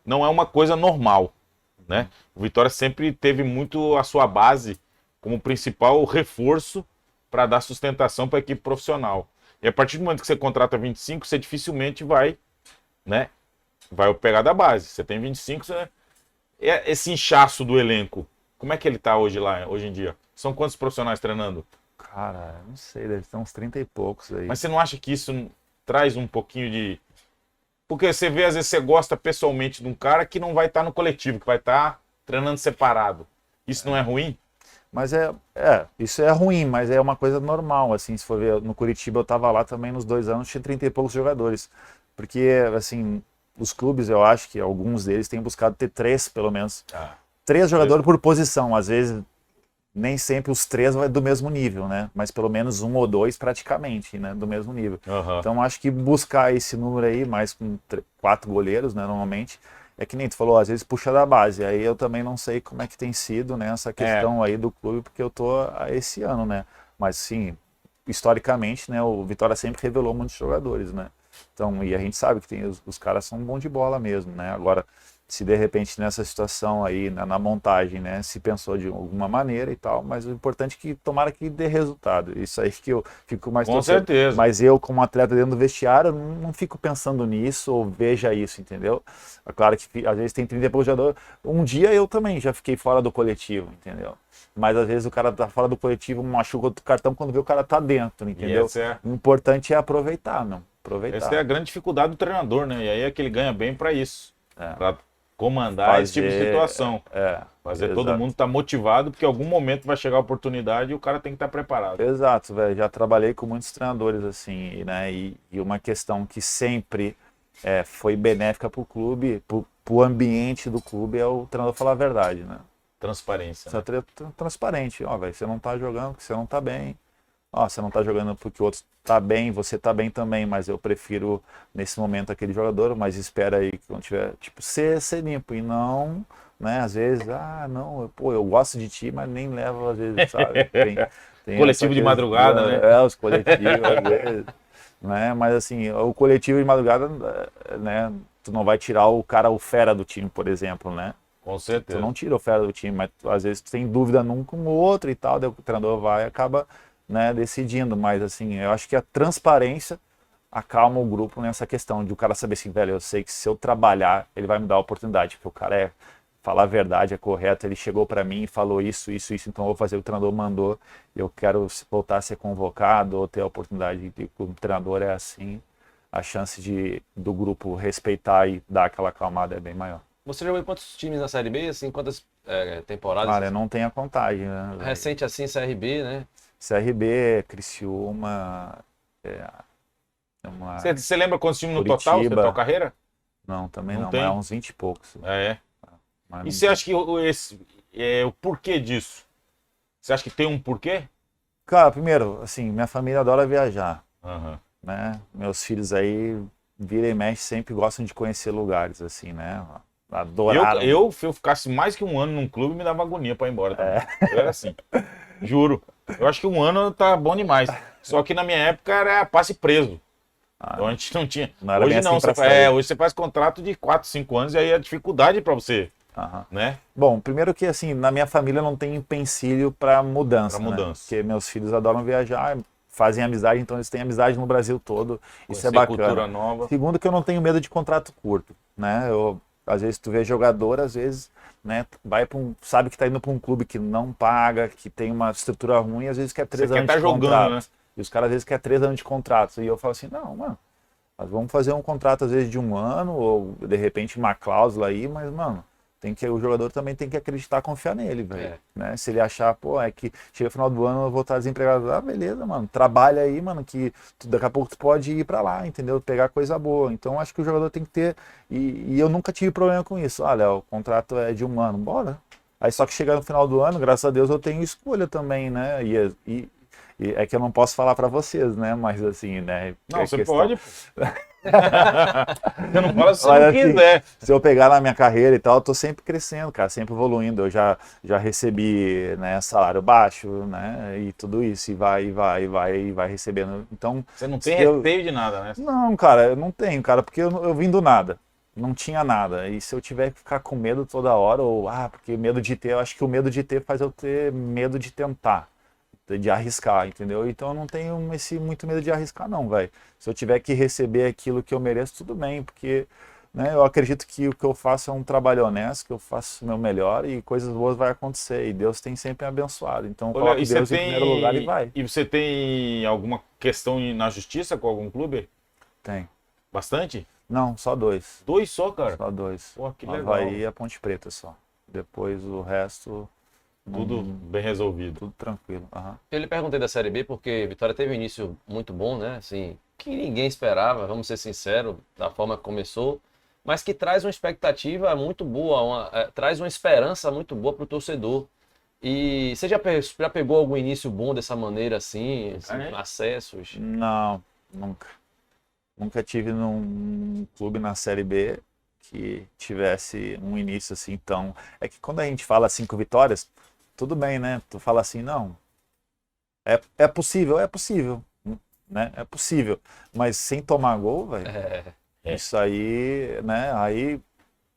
Não é uma coisa normal, né? O Vitória sempre teve muito a sua base como principal reforço para dar sustentação para a equipe profissional. E a partir do momento que você contrata 25, você dificilmente vai, né, vai pegar da base. Você tem 25, esse inchaço do elenco, como é que ele tá hoje em dia? São quantos profissionais treinando? Cara, não sei, deve ter uns 30 e poucos aí. Mas você não acha que isso traz um pouquinho de... Porque você vê, às vezes você gosta pessoalmente de um cara que não vai estar no coletivo, que vai estar treinando separado. Isso não é ruim? Mas isso é ruim, mas é uma coisa normal, assim, se for ver, no Curitiba eu tava lá também nos 2 anos, tinha 30 e poucos jogadores. Porque, assim, os clubes, eu acho que alguns deles têm buscado ter 3, pelo menos. 3 jogadores por posição, às vezes nem sempre os 3 vai do mesmo nível, né? Mas pelo menos 1 ou 2 praticamente, né? Do mesmo nível. Então acho que buscar esse número aí, mais com 4 goleiros, né? Normalmente, é que nem tu falou, às vezes puxa da base. Aí eu também não sei como é que tem sido, né? Essa questão aí do clube, porque eu tô esse ano, né? Mas sim, historicamente, né? O Vitória sempre revelou muitos jogadores, né? Então, e a gente sabe que tem, os caras são bons de bola mesmo, né? Agora, se de repente nessa situação aí, na montagem, né, se pensou de alguma maneira e tal, mas o importante é que tomara que dê resultado. Isso aí que eu fico mais Com certeza. Mas eu, como atleta dentro do vestiário, não fico pensando nisso ou veja isso, entendeu? É claro que às vezes tem 30 e poucos jogadores. Um dia eu também já fiquei fora do coletivo, entendeu? Mas às vezes o cara tá fora do coletivo, machuca o cartão quando vê o cara tá dentro, entendeu? O importante é aproveitar, não? Aproveitar. Essa é a grande dificuldade do treinador, né? E aí é que ele ganha bem para isso. Para comandar esse tipo de situação. Fazer todo mundo estar motivado, porque em algum momento vai chegar a oportunidade e o cara tem que estar preparado. Exato, velho. Já trabalhei com muitos treinadores assim, né? E uma questão que sempre foi benéfica para o clube, para o ambiente do clube, é o treinador falar a verdade, né? Transparência. Né? Transparente. Ó, velho, você não tá jogando porque você não tá bem. Ó, você não tá jogando porque o outro tá bem, você tá bem também, mas eu prefiro nesse momento aquele jogador, mas espera aí que quando tiver, tipo, ser limpo e não, né, às vezes, não, eu gosto de ti, mas nem levo às vezes, sabe? Tem coletivo de madrugada, né? Os coletivos, às vezes, né, mas assim, o coletivo de madrugada, né, tu não vai tirar o fera do time, por exemplo, né? Com certeza. Tu não tira o fera do time, mas às vezes tu tem dúvida num com o outro e tal, daí o treinador vai e acaba né, decidindo, mas assim, eu acho que a transparência acalma o grupo nessa questão de o cara saber assim, velho, eu sei que se eu trabalhar, ele vai me dar a oportunidade, porque o cara falar a verdade, é correto, ele chegou para mim e falou isso, então eu vou fazer o que o treinador mandou, eu quero voltar a ser convocado ou ter a oportunidade de, o treinador é assim, a chance do grupo respeitar e dar aquela acalmada é bem maior. Você jogou em quantos times na Série B, assim, quantas temporadas? Cara, eu não tenho a contagem, né, velho? Recente assim, CRB, né? CRB, Criciúma, Você lembra quantos times no Curitiba. total da tua carreira? Não, também Não não, tem? mas é uns 20 e poucos. É. Mas E não você tem. acha que o porquê disso? Você acha que tem um porquê? Cara, primeiro, assim, minha família adora viajar, Aham. né? Meus filhos aí, vira e mexe, sempre gostam de conhecer lugares, assim, né? Adoraram. Se eu ficasse mais que um ano num clube, me dava agonia pra ir embora também. Eu era assim. Juro. Eu acho que um ano tá bom demais. Só que na minha época era passe preso. Então a gente não tinha. Não era Hoje bem não, assim pra sair. hoje você faz contrato de 4, 5 anos e aí é dificuldade pra você, Aham. né? Bom, primeiro que assim, na minha família não tem empecilho para mudança, Pra né? mudança. Porque meus filhos adoram viajar, fazem amizade, então eles têm amizade no Brasil todo. Isso é Conhecer bacana. cultura nova. Segundo que eu não tenho medo de contrato curto, né? Às vezes tu vê jogador, às vezes, né, vai para sabe que tá indo para um clube que não paga, que tem uma estrutura ruim, às vezes quer 3 Você quer anos tá de jogando, contrato. né? E os caras às vezes querem 3 anos de contrato. E eu falo assim, não, mano, nós vamos fazer um contrato às vezes de 1 ano, ou de repente uma cláusula aí, mas, mano, o jogador também tem que acreditar, confiar nele, velho. Né? Se ele achar, pô, é que chega no final do ano eu vou estar desempregado, beleza, mano, trabalha aí, mano, que daqui a pouco tu pode ir pra lá, entendeu? Pegar coisa boa. Então acho que o jogador tem que ter, e eu nunca tive problema com isso. Olha, o contrato é de 1 ano, bora. Aí só que chega no final do ano, graças a Deus eu tenho escolha também, né? E é que eu não posso falar pra vocês, né? Mas assim, né? Não, é você questão- pode. Pô. Você não fala se você Mas, não assim, quiser. Se eu pegar na minha carreira e tal, eu tô sempre crescendo, cara, sempre evoluindo. Eu já recebi, né, salário baixo, né, e tudo isso, e vai recebendo. Então, Você não tem se eu- receio de nada, né? não, cara, eu não tenho, cara, porque eu vim do nada. Não tinha nada. E se eu tiver que ficar com medo toda hora, ou, porque medo de ter, eu acho que o medo de ter faz eu ter medo de tentar, de arriscar, entendeu? Então eu não tenho muito medo de arriscar, não, velho. Se eu tiver que receber aquilo que eu mereço, tudo bem, porque, né, eu acredito que o que eu faço é um trabalho honesto, que eu faço o meu melhor e coisas boas vão acontecer. E Deus tem sempre abençoado. Então Olha, coloca e Deus em primeiro lugar e vai. E você tem alguma questão na justiça com algum clube? Tem. Bastante? Não, só 2. 2 só, cara? Só 2. Pô, que legal. Havaí e a Ponte Preta só. Depois o resto, Tudo bem resolvido. tudo tranquilo. Aham. Eu lhe perguntei da Série B porque Vitória teve um início muito bom, né? Assim, que ninguém esperava, vamos ser sinceros, da forma que começou, mas que traz uma expectativa muito boa, traz uma esperança muito boa para o torcedor. E você já pegou algum início bom dessa maneira, assim, acessos? Não, nunca. Nunca tive num clube na Série B que tivesse um início assim tão... É que quando a gente fala 5 vitórias, tudo bem, né? Tu fala assim, não, é possível, né? É possível. Mas sem tomar gol, velho, isso aí, né? Aí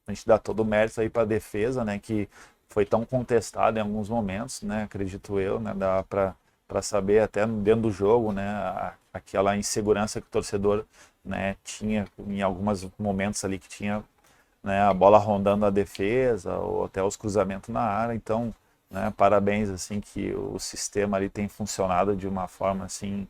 a gente dá todo o mérito aí pra defesa, né? Que foi tão contestado em alguns momentos, né? Acredito eu, né? Dá pra saber até dentro do jogo, né? Aquela insegurança que o torcedor, né, tinha em alguns momentos ali que tinha, né, a bola rondando a defesa ou até os cruzamentos na área. Então, né, parabéns assim que o sistema ali tem funcionado de uma forma assim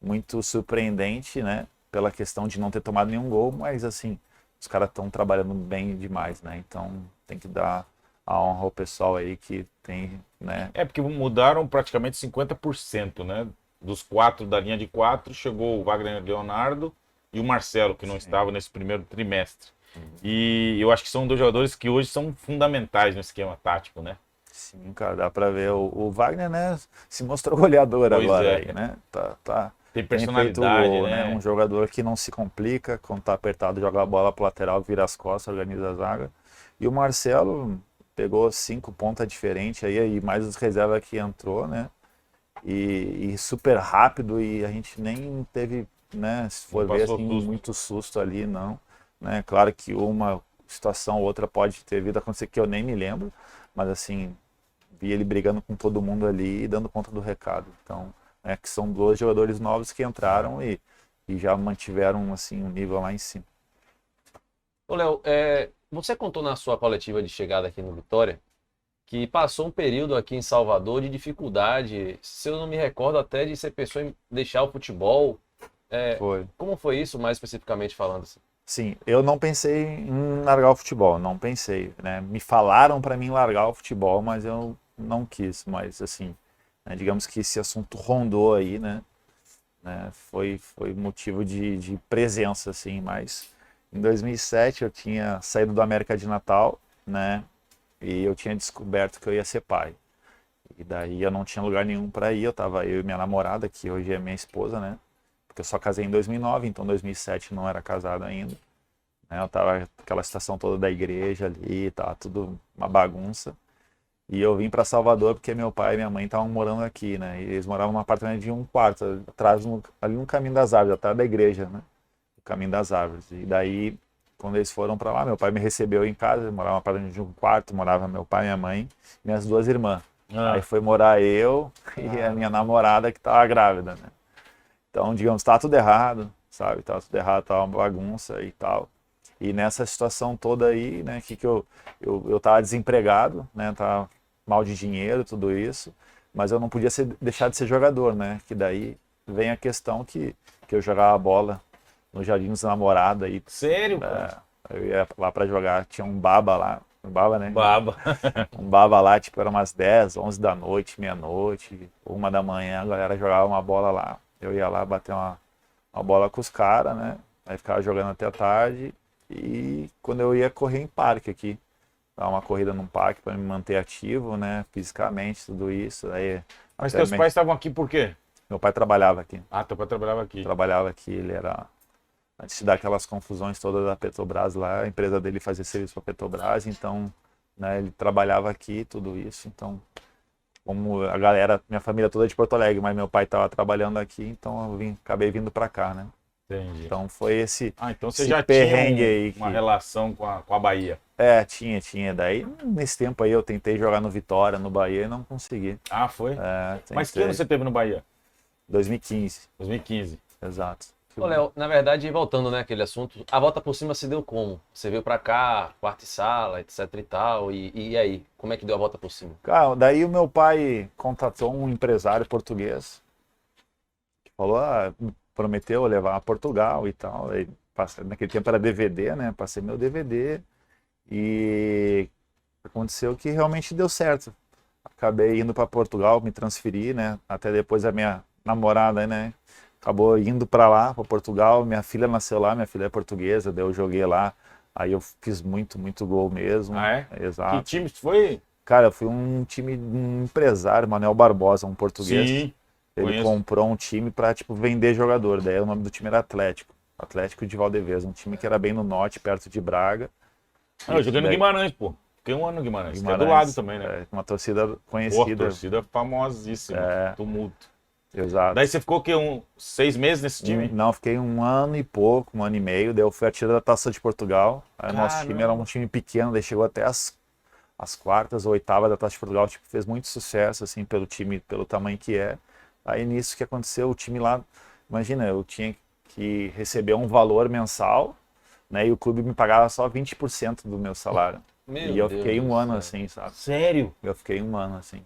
muito surpreendente, né, pela questão de não ter tomado nenhum gol, mas assim, os caras estão trabalhando bem demais, né? Então, tem que dar a honra ao pessoal aí que tem, né? É porque mudaram praticamente 50%, né? Dos 4 da linha de 4, chegou o Wagner Leonardo e o Marcelo, que não estava nesse primeiro trimestre. E eu acho que são 2 jogadores que hoje são fundamentais no esquema tático, né? Sim, cara, dá pra ver. O Wagner, né, se mostrou goleador Pois agora é. aí, né? Tem Tem feito personalidade, gol, né? Um jogador que não se complica, quando tá apertado, joga a bola pro lateral, vira as costas, organiza a zaga. E o Marcelo pegou 5 pontas diferentes aí, mais os reservas que entrou, né? E super rápido, e a gente nem teve, né, se for Não ver passou assim, susto. muito susto ali, não. Né? Claro que uma situação ou outra pode ter vindo a acontecer que eu nem me lembro, mas assim, vi ele brigando com todo mundo ali e dando conta do recado. Então, né, que são 2 jogadores novos que entraram e já mantiveram assim um nível lá em cima. Ô, Léo, você contou na sua coletiva de chegada aqui no Vitória que passou um período aqui em Salvador de dificuldade, se eu não me recordo até de ser pessoa em deixar o futebol. Foi. Como foi isso, mais especificamente falando assim? Sim, eu não pensei em largar o futebol, não pensei, né? Me falaram para mim largar o futebol, mas eu não quis, mas assim, né, digamos que esse assunto rondou aí, né? Foi motivo de presença, assim, mas em 2007 eu tinha saído do América de Natal, né? E eu tinha descoberto que eu ia ser pai. E daí eu não tinha lugar nenhum para ir, eu e minha namorada, que hoje é minha esposa, né? Porque eu só casei em 2009, então em 2007 não era casado ainda. Né? Eu tava aquela situação toda da igreja ali, tava tudo uma bagunça. E eu vim para Salvador porque meu pai e minha mãe estavam morando aqui, né? E eles moravam num apartamento de 1 quarto, atrás, ali no Caminho das Árvores, atrás da igreja, né? O Caminho das Árvores. E daí, quando eles foram para lá, meu pai me recebeu em casa, morava num apartamento de 1 quarto, morava meu pai, minha mãe e minhas 2 irmãs. Aí foi morar eu e a minha namorada que tava grávida, né? Então, digamos, tá tudo errado, sabe? Tá tudo errado, tá uma bagunça e tal. E nessa situação toda aí, né, que eu tava desempregado, né, tava mal de dinheiro, tudo isso, mas eu não podia deixar de ser jogador, né? Que daí vem a questão que eu jogava bola no Jardim dos Namorados aí. Sério, cara? Eu ia lá para jogar, tinha um baba lá, um baba, né? Baba. Um baba lá, tipo, era umas 10, 11 da noite, meia-noite, 1 da manhã, a galera jogava uma bola lá. Eu ia lá bater uma bola com os caras, né? Aí ficava jogando até a tarde. E quando eu ia correr em parque aqui, dar uma corrida num parque para me manter ativo, né? Fisicamente, tudo isso. Aí, Mas teus pais estavam aqui por quê? Meu pai trabalhava aqui. Ah, teu pai trabalhava aqui. Trabalhava aqui, ele era... Antes de dar aquelas confusões todas da Petrobras lá, a empresa dele fazia serviço para a Petrobras, então, né, ele trabalhava aqui, tudo isso. Então, como a galera, minha família toda é de Porto Alegre, mas meu pai estava trabalhando aqui, então eu acabei vindo para cá, né? Entendi. Então foi esse Então você esse já perrengue tinha aí uma relação com a Bahia. Tinha. Daí, nesse tempo aí, eu tentei jogar no Vitória, no Bahia, e não consegui. Ah, foi? Mas que Tentei. ano você teve no Bahia? 2015, 2015. exato. Ô, Léo, na verdade, voltando, né, aquele assunto, a volta por cima se deu como? Você veio pra cá, quarto e sala, etc e tal, e aí? Como é que deu a volta por cima? Cara, daí o meu pai contatou um empresário português, que falou, prometeu levar a Portugal e tal. Aí, naquele tempo era DVD, né? Passei meu DVD e aconteceu que realmente deu certo. Acabei indo para Portugal, me transferi, né? Até depois a minha namorada, né? Acabou indo para lá, para Portugal. Minha filha nasceu lá, minha filha é portuguesa, daí eu joguei lá. Aí eu fiz muito gol mesmo. Ah, é? Exato. Que time foi? Cara, eu fui um time de um empresário, Manuel Barbosa, um português. Sim. Ele Conheço. comprou um time para tipo vender jogador. Daí o nome do time era Atlético de Valdevez, um time que era bem no norte, perto de Braga. Eu joguei no Daí- Guimarães, pô. Fiquei 1 ano no Guimarães. Que é do lado também, né? Uma torcida Pô, conhecida. torcida famosíssima. Tumulto. Exato. Daí você ficou o quê? 6 meses nesse time? Não, fiquei 1 ano e pouco, 1 ano e meio. Daí eu fui artilheiro da Taça de Portugal. Aí o nosso time era um time pequeno, daí chegou até as quartas ou oitavas da Taça de Portugal. Tipo, fez muito sucesso, assim, pelo time, pelo tamanho que é. Aí nisso que aconteceu, o time lá, imagina, eu tinha que receber um valor mensal, né? E o clube me pagava só 20% do meu salário. E eu fiquei 1 ano assim, sabe? Sério? Eu fiquei 1 ano assim.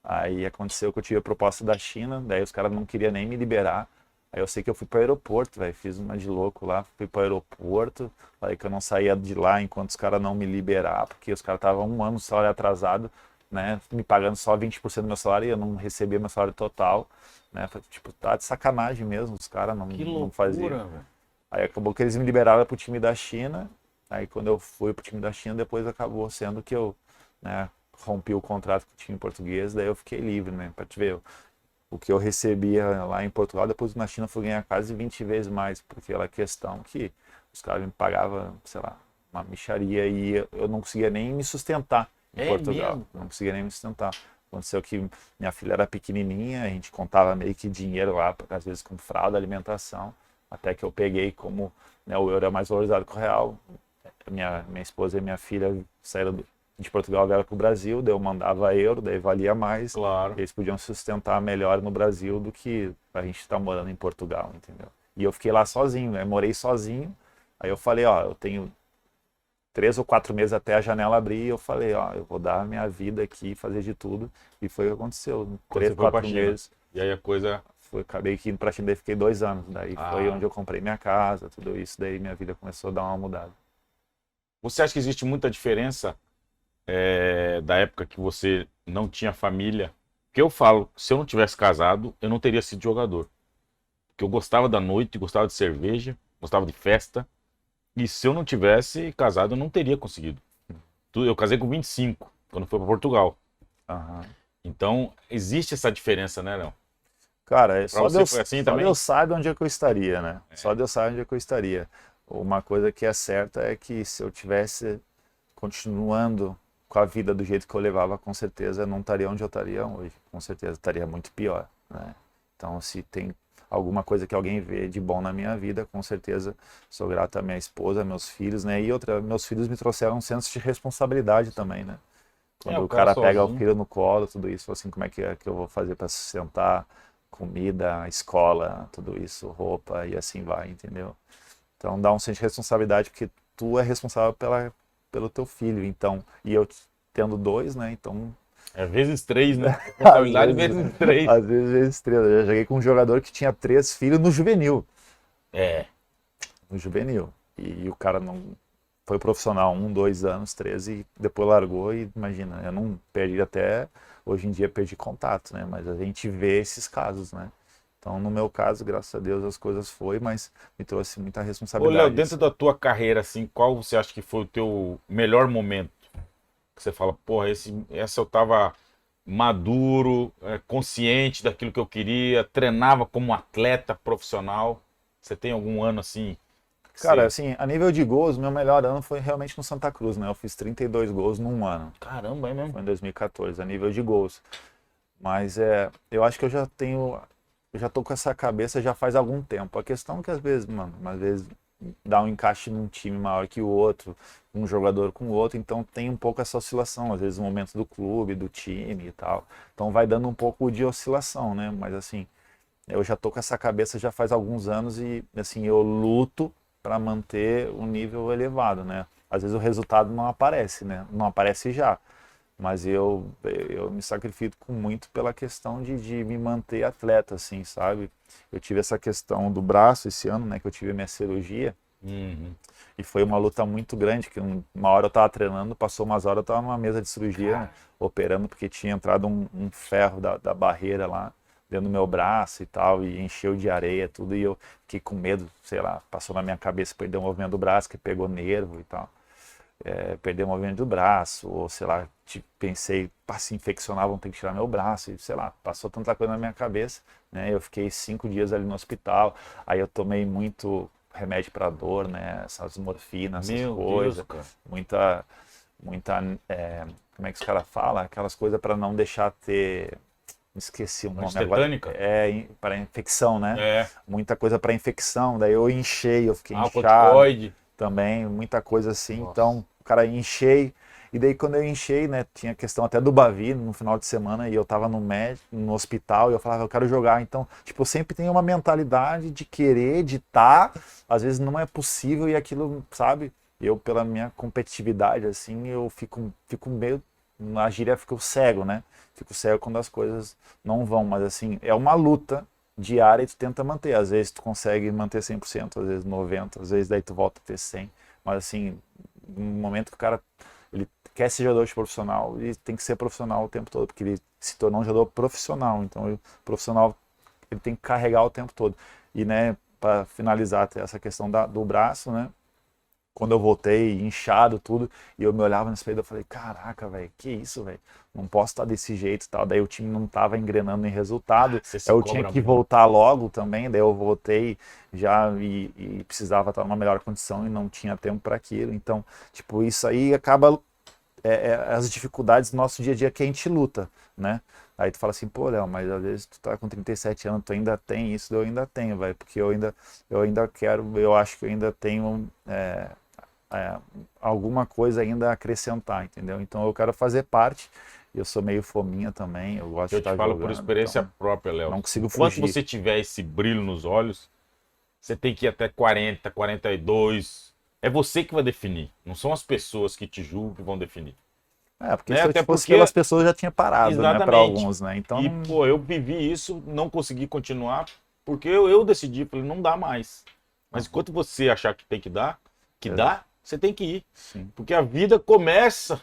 Aí aconteceu que eu tive a proposta da China, daí os caras não queriam nem me liberar. Aí eu sei que eu fui para o aeroporto, velho, fiz uma de louco lá, fui para o aeroporto, falei que eu não saía de lá enquanto os caras não me liberaram, porque os caras estavam 1 ano de salário atrasado, né, me pagando só 20% do meu salário e eu não recebia meu salário total, né, tipo, tá de sacanagem mesmo, os caras não faziam. Velho. Aí acabou que eles me liberaram pro time da China, aí quando eu fui pro time da China, depois acabou sendo que eu, né, rompi o contrato com o time português, daí eu fiquei livre, né, pra te ver, o que eu recebia lá em Portugal, depois na China eu fui ganhar quase 20 vezes mais, porque aquela questão que os caras me pagavam, sei lá, uma mixaria e eu não conseguia nem me sustentar em Portugal. Mesmo? Não conseguia nem me sustentar. Aconteceu que minha filha era pequenininha, a gente contava meio que dinheiro lá, às vezes com fralda, alimentação, até que eu peguei como, né, o euro é mais valorizado que o real. Minha esposa e minha filha saíram de Portugal vieram para o Brasil, daí eu mandava euro, daí valia mais. Claro. Eles podiam sustentar melhor no Brasil do que a gente está morando em Portugal, entendeu? E eu fiquei lá sozinho, né? Morei sozinho. Aí eu falei, ó, eu tenho 3 ou 4 meses até a janela abrir, e eu falei, ó, eu vou dar a minha vida aqui, fazer de tudo. E foi o que aconteceu. Quando 3, você foi pra 4 China. meses. E aí a coisa... Acabei que indo pra China, daí fiquei 2 anos. Daí foi Ah. onde eu comprei minha casa, tudo isso. Daí minha vida começou a dar uma mudada. Você acha que existe muita diferença da época que você não tinha família? Porque eu falo, se eu não tivesse casado, eu não teria sido jogador. Porque eu gostava da noite, gostava de cerveja, gostava de festa. E se eu não tivesse casado, eu não teria conseguido. Eu casei com 25, quando fui para Portugal. Aham. Então, existe essa diferença, né, Léo? Cara, só você Deus, foi assim só também? Deus sabe onde é que eu estaria, né? Só Deus sabe onde é que eu estaria. Uma coisa que é certa é que se eu tivesse continuando com a vida do jeito que eu levava, com certeza eu não estaria onde eu estaria hoje. Com certeza estaria muito pior, né? Então, se tem alguma coisa que alguém vê de bom na minha vida, com certeza sou grato à minha esposa, meus filhos, né? E outra, meus filhos me trouxeram um senso de responsabilidade também, né? Quando o o cara cara pega o sozinho. filho no colo, tudo isso, assim, como é que eu vou fazer para sustentar comida, escola, tudo isso, roupa e assim vai, entendeu? Então dá um senso de responsabilidade porque tu é responsável pelo teu filho, então, e eu tendo 2, né? Então, É vezes 3, né? Responsabilidade vezes 3. às vezes 3. Eu já joguei com um jogador que tinha 3 filhos no juvenil. É. No juvenil. E o cara não foi profissional 1, 2 anos, 3 e depois largou e imagina, eu não perdi até, hoje em dia perdi contato, né? Mas a gente vê esses casos, né? Então no meu caso, graças a Deus as coisas foi, mas me trouxe muita Ô, responsabilidade. Léo, dentro da tua carreira, assim, qual você acha que foi o teu melhor momento? Que você fala, porra, essa eu tava maduro, consciente daquilo que eu queria, treinava como atleta profissional. Você tem algum ano assim? que Cara, você- assim, a nível de gols, meu melhor ano foi realmente no Santa Cruz, né? Eu fiz 32 gols num ano. Caramba, é mesmo? Foi em 2014, a nível de gols. Mas eu acho que eu já tô com essa cabeça já faz algum tempo. A questão é que às vezes, mano, às vezes dá um encaixe num time maior que o outro, um jogador com o outro, então tem um pouco essa oscilação, às vezes o momento do clube, do time e tal. Então vai dando um pouco de oscilação, né? Mas assim, eu já tô com essa cabeça já faz alguns anos e assim, eu luto para manter o nível elevado, né? Às vezes o resultado não aparece, né? Não aparece já. Mas eu me sacrifico muito pela questão de me manter atleta, assim, sabe? Eu tive essa questão do braço esse ano, né? Que eu tive a minha cirurgia. Uhum. E foi uma luta muito grande, que uma hora eu tava treinando, passou umas horas eu tava numa mesa de cirurgia, operando, porque tinha entrado um ferro da barreira lá, dentro do meu braço e tal, e encheu de areia, tudo, e eu fiquei com medo, sei lá, passou na minha cabeça perder o movimento do braço, que pegou nervo e tal. Perder o movimento do braço, ou sei lá, pensei, se infeccionar, vão ter que tirar meu braço, e sei lá, passou tanta coisa na minha cabeça, né? Eu fiquei 5 dias ali no hospital, aí eu tomei muito remédio para dor, né? Essas morfinas, essas Meu coisas, Deus, cara. muita, como é que os caras falam? Aquelas coisas para não deixar ter, esqueci o nome agora. Antitetânica? Para infecção, né? É. Muita coisa para infecção, daí eu enchei, eu fiquei Ah, o inchado corticoide. também, muita coisa assim. Nossa. Então, o cara enchei. E daí quando eu enchei, né, tinha questão até do Bavi no final de semana e eu tava no médico, no hospital e eu falava, eu quero jogar. Então, tipo, eu sempre tenho uma mentalidade de querer, de estar, às vezes não é possível e aquilo, sabe? Eu, pela minha competitividade, assim, eu fico meio, na gíria, fico cego, né? Fico cego quando as coisas não vão, mas assim, é uma luta diária e tu tenta manter. Às vezes tu consegue manter 100%, às vezes 90%, às vezes daí tu volta a ter 100%. Mas assim, no momento que o cara ele quer ser jogador de profissional, ele tem que ser profissional o tempo todo, porque ele se tornou um jogador profissional. Então, o profissional ele tem que carregar o tempo todo. E, né, para finalizar até essa questão do braço, né? Quando eu voltei, inchado, tudo, e eu me olhava no espelho, eu falei, caraca, velho, que isso, velho? Não posso estar desse jeito e tal. Daí o time não estava engrenando em resultado, Você se eu cobra tinha que muito. voltar logo também, daí eu voltei já e precisava estar numa melhor condição e não tinha tempo para aquilo. Então, tipo, isso aí acaba as dificuldades do nosso dia a dia que a gente luta, né? Aí tu fala assim, pô, Léo, mas às vezes tu tá com 37 anos, tu ainda tem isso, eu ainda tenho, velho, porque eu ainda quero, eu acho que eu ainda tenho alguma coisa ainda a acrescentar, entendeu? Então eu quero fazer parte. Eu sou meio fominha também, eu gosto de Eu estar te falo jogando, por experiência então própria, Léo. não consigo Enquanto fugir. você tiver esse brilho nos olhos, você tem que ir até 40, 42. É você que vai definir. Não são as pessoas que te julgam que vão definir. Porque Né? se eu Até fosse porque- pelas pessoas eu já tinha parado, né, para Exatamente. alguns, né? Então E, pô, eu vivi isso, não consegui continuar, porque eu decidi, falei, não dá mais. Mas enquanto você achar que tem que dar, dá, você tem que ir. sim, Porque a vida começa.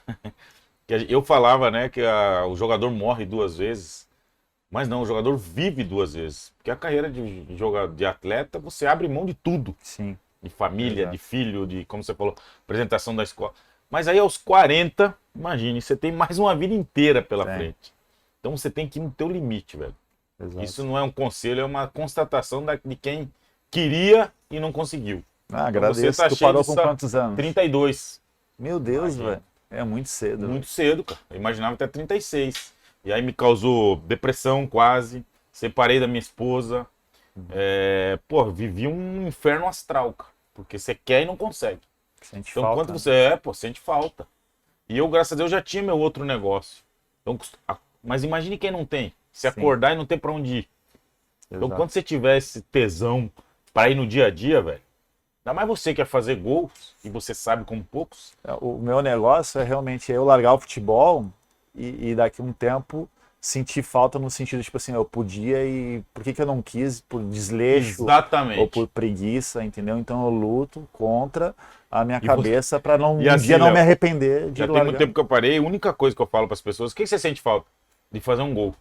Eu falava, né, que o jogador morre 2 vezes. Mas não, o jogador vive 2 vezes. Porque a carreira de atleta, você abre mão de tudo. sim, De família, Exato. de filho, de, como você falou, apresentação da escola. Mas aí aos 40, imagine, você tem mais uma vida inteira pela Tem. frente. Então você tem que ir no teu limite, velho. exato. Isso não é um conselho, é uma constatação de quem queria e não conseguiu. Agradeço. tá Tu cheio parou de com sa- quantos anos? 32. Meu Deus, Imagina. velho. É muito cedo. Muito cedo, cara. Eu imaginava até 36. E aí me causou depressão quase. Separei da minha esposa. Vivi um inferno astral, cara. Porque você quer e não consegue. Sente Então, falta, quando né? você sente falta. E eu, graças a Deus, já tinha meu outro negócio. Então, mas imagine quem não tem. Se Sim. acordar e não ter pra onde ir. Então, Exato. quando você tiver esse tesão pra ir no dia a dia, velho, ainda mais você que quer fazer gols e você sabe como poucos. O meu negócio é realmente eu largar o futebol e daqui a um tempo sentir falta no sentido, tipo assim, eu podia e por que eu não quis? Por desleixo Exatamente. ou por preguiça, entendeu? Então eu luto contra a minha E cabeça para E um assim, dia não Léo, me arrepender de Já tem largar. muito tempo que eu parei. A única coisa que eu falo pras pessoas, o que você sente falta? De fazer um gol.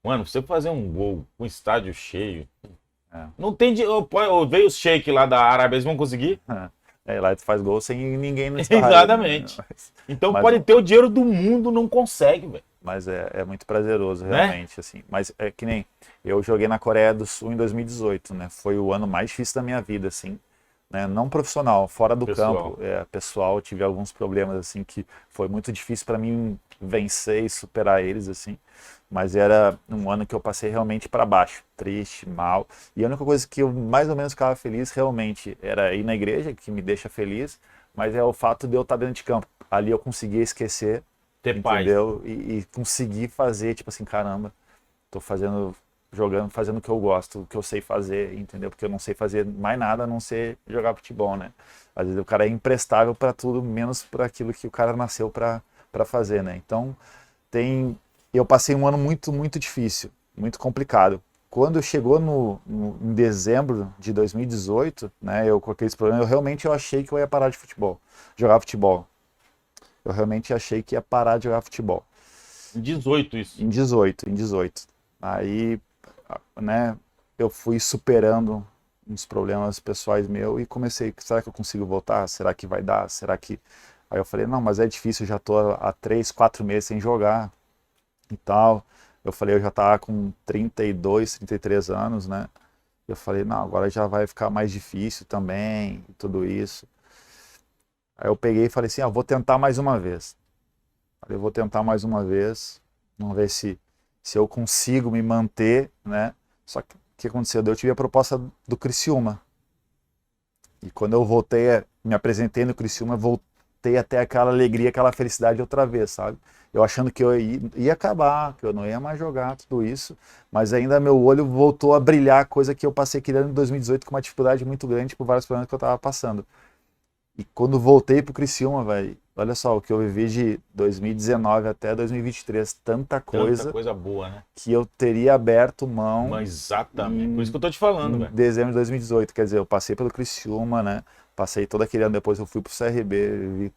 Mano, você fazer um gol com o estádio cheio. É. Não tem. Veio os shake lá da Arábia, eles vão conseguir? Lá tu faz gol sem ninguém no estádio. Exatamente. Né? Então Mas pode não. ter o dinheiro do mundo, não consegue, velho. Mas é muito prazeroso, Né? realmente, assim. Mas é que nem eu joguei na Coreia do Sul em 2018, né? Foi o ano mais difícil da minha vida, assim. Né? Não profissional, fora do Pessoal. campo. Pessoal, tive alguns problemas, assim, que foi muito difícil para mim vencer e superar eles, assim. Mas era um ano que eu passei realmente para baixo, triste, mal. E a única coisa que eu mais ou menos ficava feliz realmente era ir na igreja, que me deixa feliz, mas é o fato de eu estar dentro de campo. Ali eu conseguia esquecer, Ter paz. entendeu? E conseguir fazer, tipo assim, caramba, tô jogando, fazendo o que eu gosto, o que eu sei fazer, entendeu? Porque eu não sei fazer mais nada a não ser jogar futebol, né? Às vezes o cara é imprestável para tudo, menos para aquilo que o cara nasceu para fazer, né? Então, eu passei um ano muito, muito difícil, muito complicado. Quando chegou em dezembro de 2018, né, eu com aqueles problemas, eu achei que eu ia parar de jogar futebol. Eu realmente achei que ia parar de jogar futebol. Em 18 isso. Em 18. Aí, né, eu fui superando uns problemas pessoais meus e comecei, será que eu consigo voltar? Será que vai dar? Aí eu falei, não, mas é difícil, eu já tô há 3, 4 meses sem jogar e tal. Eu falei, eu já tava com 32, 33 anos, né? Eu falei, não, agora já vai ficar mais difícil também e tudo isso. Aí eu peguei e falei assim, vou tentar mais uma vez. Falei, vou tentar mais uma vez, vamos ver se eu consigo me manter, né? Só que o que aconteceu? Eu tive a proposta do Criciúma. E quando eu voltei, me apresentei no Criciúma, voltei até aquela alegria, aquela felicidade outra vez, sabe? Eu achando que eu ia acabar, que eu não ia mais jogar, tudo isso, mas ainda meu olho voltou a brilhar, coisa que eu passei querendo em 2018 com uma dificuldade muito grande por vários problemas que eu tava passando. E quando voltei pro Criciúma, velho, olha só, o que eu vivi de 2019 até 2023, tanta Tanta coisa boa, né? que eu teria aberto mão Mas exatamente. Por isso que eu tô te falando, em velho. dezembro de 2018. Quer dizer, eu passei pelo Criciúma, né? Passei todo aquele ano, depois eu fui pro CRB, vi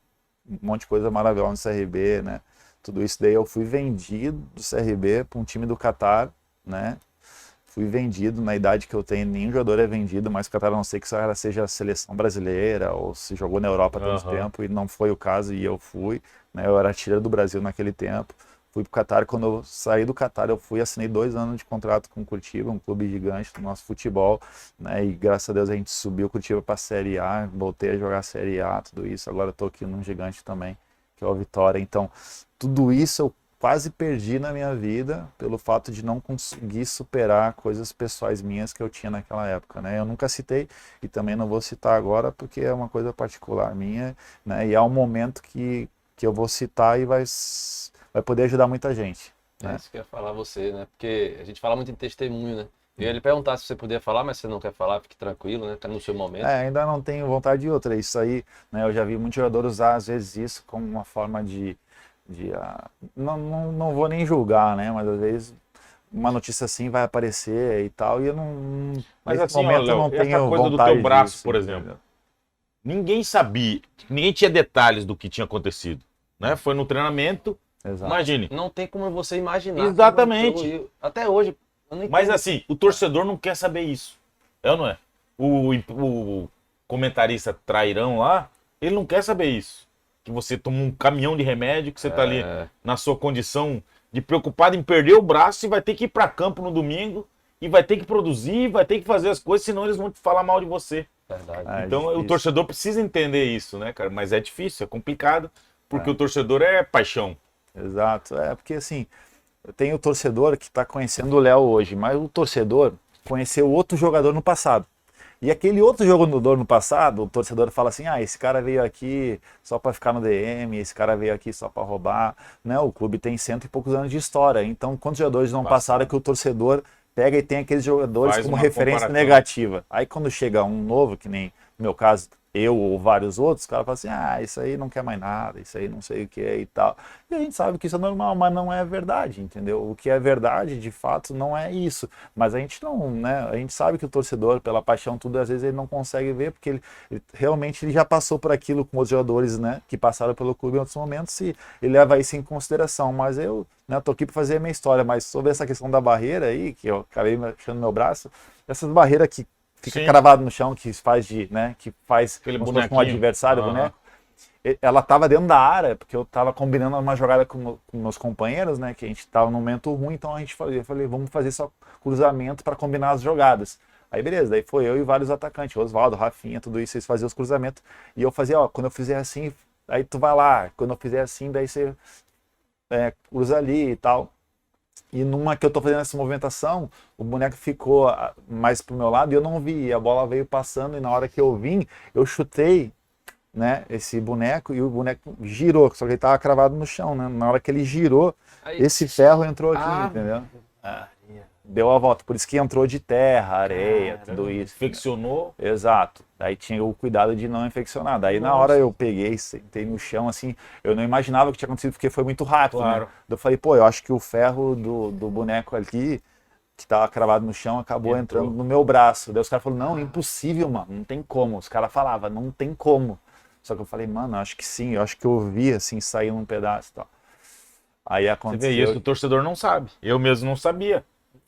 um monte de coisa maravilhosa no CRB, né? Tudo isso daí eu fui vendido do CRB para um time do Catar, né? Fui vendido na idade que eu tenho, nenhum jogador é vendido, mas o Catar, a não ser que seja a seleção brasileira ou se jogou na Europa há tanto tempo, e não foi o caso, e eu fui, né? Eu era artilheiro do Brasil naquele tempo. Fui pro Catar, quando eu saí do Catar, eu assinei 2 anos de contrato com o Curitiba, um clube gigante do nosso futebol, né? E graças a Deus a gente subiu o Curitiba para a Série A, voltei a jogar a Série A, tudo isso. Agora eu tô aqui num gigante também, que é o Vitória. Então, tudo isso eu quase perdi na minha vida pelo fato de não conseguir superar coisas pessoais minhas que eu tinha naquela época, né? Eu nunca citei e também não vou citar agora porque é uma coisa particular minha, né? E é um momento que eu vou citar e vai poder ajudar muita gente, É né? isso que eu ia falar você, né? Porque a gente fala muito em testemunho, né? Eu ia lhe perguntar se você podia falar, mas você não quer falar, fique tranquilo, né? Tá no seu momento. Ainda não tenho vontade de outra. Isso aí, né? Eu já vi muito jogador usar às vezes isso como uma forma não vou nem julgar, né? Mas às vezes uma notícia assim vai aparecer e tal, e eu não. Mas Nesse assim, momento ó, eu não Léo, essa tenho coisa do vontade teu braço, disso, por entendeu? exemplo. Ninguém sabia, ninguém tinha detalhes do que tinha acontecido, né? Foi no treinamento, Exato. imagine. Não tem como você imaginar. Exatamente. como entrou, até hoje, eu não Mas entendo. assim, o torcedor não quer saber isso. É ou não é? O comentarista trairão lá, ele não quer saber isso. Que você toma um caminhão de remédio, que você tá ali na sua condição de preocupado em perder o braço e vai ter que ir para campo no domingo e vai ter que produzir, vai ter que fazer as coisas, senão eles vão te falar mal de você. Verdade. É Então o difícil. torcedor precisa entender isso, né, cara? Mas é difícil, é complicado, porque o torcedor é paixão. Exato. Porque assim, eu tenho o torcedor que está conhecendo o Léo hoje, mas o torcedor conheceu outro jogador no passado. E aquele outro jogador no passado, o torcedor fala assim, esse cara veio aqui só para ficar no DM, esse cara veio aqui só para roubar, né? O clube tem 100 e poucos anos de história, então quantos jogadores não passaram que o torcedor pega e tem aqueles jogadores Faz como uma referência comparação. negativa. Aí quando chega um novo, que nem no meu caso, eu ou vários outros, o cara fala assim, isso aí não quer mais nada, isso aí não sei o que é e tal. E a gente sabe que isso é normal, mas não é verdade, entendeu? O que é verdade, de fato, não é isso. Mas a gente não, né? A gente sabe que o torcedor, pela paixão, tudo, às vezes ele não consegue ver, porque ele realmente ele já passou por aquilo com os jogadores, né? Que passaram pelo clube em outros momentos e ele leva isso em consideração. Mas eu, né, tô aqui para fazer a minha história, mas sobre essa questão da barreira aí, que eu acabei mexendo no meu braço, essas barreiras que fica Sim. cravado no chão, que faz que faz Aquele como se fosse um bonequinho. adversário, Aham. boneco. Ela estava dentro da área, porque eu estava combinando uma jogada com meus companheiros, né? Que a gente estava num momento ruim, então a gente eu falei, vamos fazer só cruzamento para combinar as jogadas. Aí beleza, daí foi eu e vários atacantes, Oswaldo, Rafinha, tudo isso, eles faziam os cruzamentos. E eu fazia, quando eu fizer assim, aí tu vai lá, quando eu fizer assim, daí você cruza ali e tal. E numa que eu tô fazendo essa movimentação, o boneco ficou mais pro meu lado e eu não vi. E a bola veio passando e na hora que eu vim, eu chutei, né, esse boneco e o boneco girou, só que ele tava cravado no chão, né? Na hora que ele girou, Aí- esse ferro entrou aqui, entendeu? Deu a volta, por isso que entrou de terra, areia, tudo isso. Infeccionou. Exato. Daí tinha o cuidado de não infeccionar. Daí na hora eu peguei, sentei no chão, assim, eu não imaginava o que tinha acontecido porque foi muito rápido, Claro. né? Eu falei, eu acho que o ferro do boneco ali, que tava cravado no chão, acabou entrando no meu braço. Daí os caras falaram, não, impossível, mano, não tem como. Os caras falavam, não tem como. Só que eu falei, mano, acho que sim, eu acho que eu vi, assim, sair um pedaço e tal. Aí Você aconteceu. vê isso, o torcedor não sabe. Eu mesmo não sabia.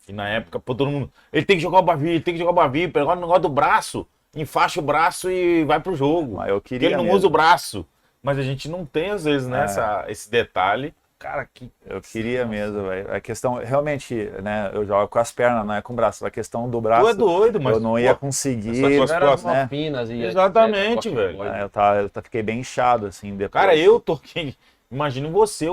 E na época, todo mundo. Ele tem que jogar o Bavi, ele tem que jogar o Bavi, pegar o negócio do braço, enfaixa o braço e vai pro jogo. Mas eu Porque queria ele não mesmo. usa o braço. Mas a gente não tem, às vezes, né, esse detalhe. Cara, que. Eu queria mesmo, velho. A questão, realmente, né, eu jogo com as pernas, não é com o braço. A questão do braço, Tu é doido, mas. eu não ia pô, conseguir. essa tua Não era situação, uma né? finas e Exatamente, velho. Eu fiquei bem inchado, assim, depois. Cara, eu tô aqui. Imagina você,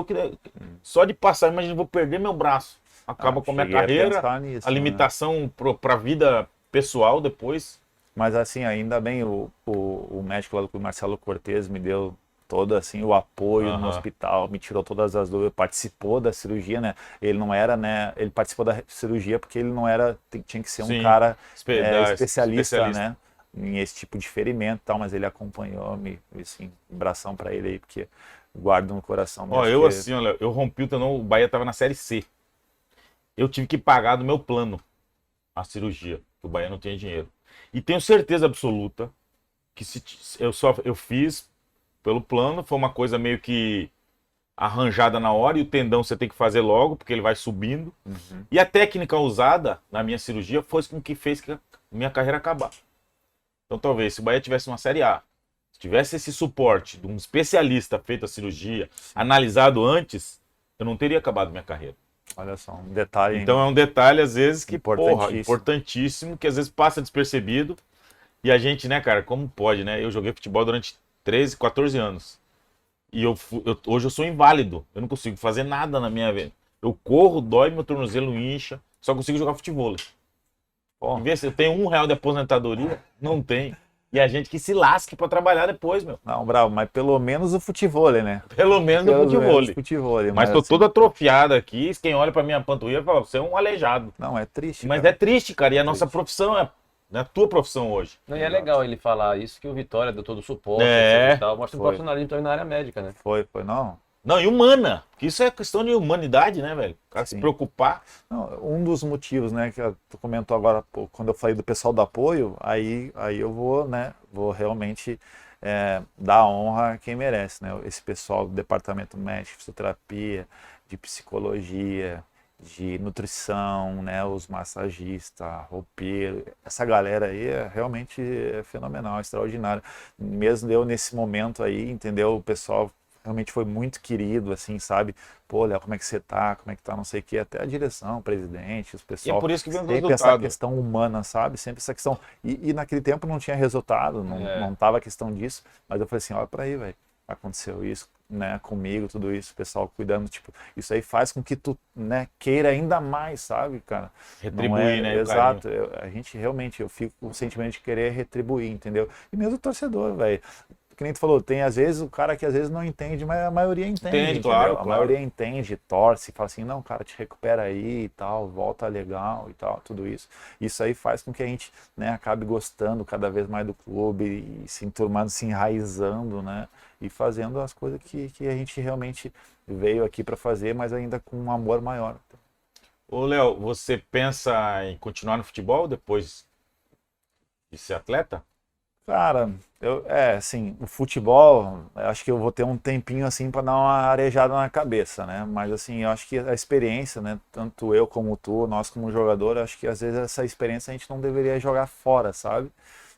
só de passar, imagina, eu vou perder meu braço. Acaba com a minha cheguei a carreira, pensar nisso, a né? limitação pra vida pessoal depois. Mas, assim, ainda bem, o médico lá do clube, Marcelo Cortez, me deu todo, assim, o apoio no Aham. hospital, me tirou todas as dúvidas, participou da cirurgia, né? Ele não era, né? Ele participou da cirurgia porque ele não era, tinha que ser um Sim. cara Da- especialista, né? Em esse tipo de ferimento e tal, mas ele acompanhou, assim, um abração pra ele aí, porque guardo no coração. Ó, mesmo, eu porque- assim, olha, eu rompi o tendão, o Bahia tava na Série C. Eu tive que pagar do meu plano a cirurgia, que o Bahia não tinha dinheiro. E tenho certeza absoluta que se eu fiz pelo plano, foi uma coisa meio que arranjada na hora, e o tendão você tem que fazer logo, porque ele vai subindo. E a técnica usada na minha cirurgia foi com que fez que a minha carreira acabar. Então talvez, se o Bahia tivesse uma Série A, se tivesse esse suporte de um especialista feito a cirurgia, analisado antes, eu não teria acabado minha carreira. Olha só, um detalhe. Então é um detalhe, às vezes, que, porra, Importantíssimo. importantíssimo, que às vezes passa despercebido. E a gente, né, cara, como pode, né? Eu joguei futebol durante 13, 14 anos. E hoje eu sou inválido. Eu não consigo fazer nada na minha vida. Eu corro, dói, meu tornozelo incha. Só consigo jogar futebol. Em vez se eu tenho R$ 1 de aposentadoria, não tem. E a gente que se lasque pra trabalhar depois, meu. Não, bravo, mas pelo menos o futevôlei, né? Pelo menos no Pelo futebol. menos o futevôlei, Mas tô assim, todo atrofiado aqui. Quem olha pra minha panturrilha fala, você é um aleijado. Não, é triste, Mas cara. é triste, cara. E a nossa profissão é a tua profissão hoje. Não, e é legal ele falar isso, que o Vitória deu todo o suporte É, e tal. Mostra um foi. profissionalismo também na área médica, né? Foi, não. Não, e humana. Porque isso é questão de humanidade, né, velho? O cara se Sim. preocupar. Não, um dos motivos, né, que tu comentou agora, pô, quando eu falei do pessoal do apoio, aí eu vou, né, vou realmente dar honra a quem merece, né? Esse pessoal do departamento médico, fisioterapia, de psicologia, de nutrição, né, os massagistas, roupeiro, essa galera aí realmente é fenomenal, extraordinário. Mesmo eu nesse momento aí, entendeu? O pessoal realmente foi muito querido, assim, sabe? Pô, Léo, como é que você tá? Como é que tá? Não sei o quê. Até a direção, o presidente, os E pessoal. é por isso que vem o Sempre essa resultado. questão humana, sabe? Sempre essa questão. E naquele tempo não tinha resultado, não tava a questão disso. Mas eu falei assim, olha pra aí, velho. Aconteceu isso, né, comigo, tudo isso, o pessoal cuidando, tipo, isso aí faz com que tu, né, queira ainda mais, sabe, cara? Retribuir, né, o Exato, a gente realmente, eu fico com o sentimento de querer retribuir, entendeu? E mesmo o torcedor, velho. Que nem tu falou, tem às vezes o cara que às vezes não entende, mas a maioria entende, Entende, entendeu? claro, A claro. maioria entende, torce, fala assim, não, cara, te recupera aí e tal, volta legal e tal, tudo isso. Isso aí faz com que a gente, né, acabe gostando cada vez mais do clube e se enturmando, se enraizando, né, e fazendo as coisas que a gente realmente veio aqui para fazer, mas ainda com um amor maior. Ô, Léo, você pensa em continuar no futebol depois de ser atleta? Cara, assim, o futebol, eu acho que eu vou ter um tempinho assim para dar uma arejada na cabeça, né? Mas assim, eu acho que a experiência, né? Tanto eu como tu, nós como jogador, acho que às vezes essa experiência a gente não deveria jogar fora, sabe?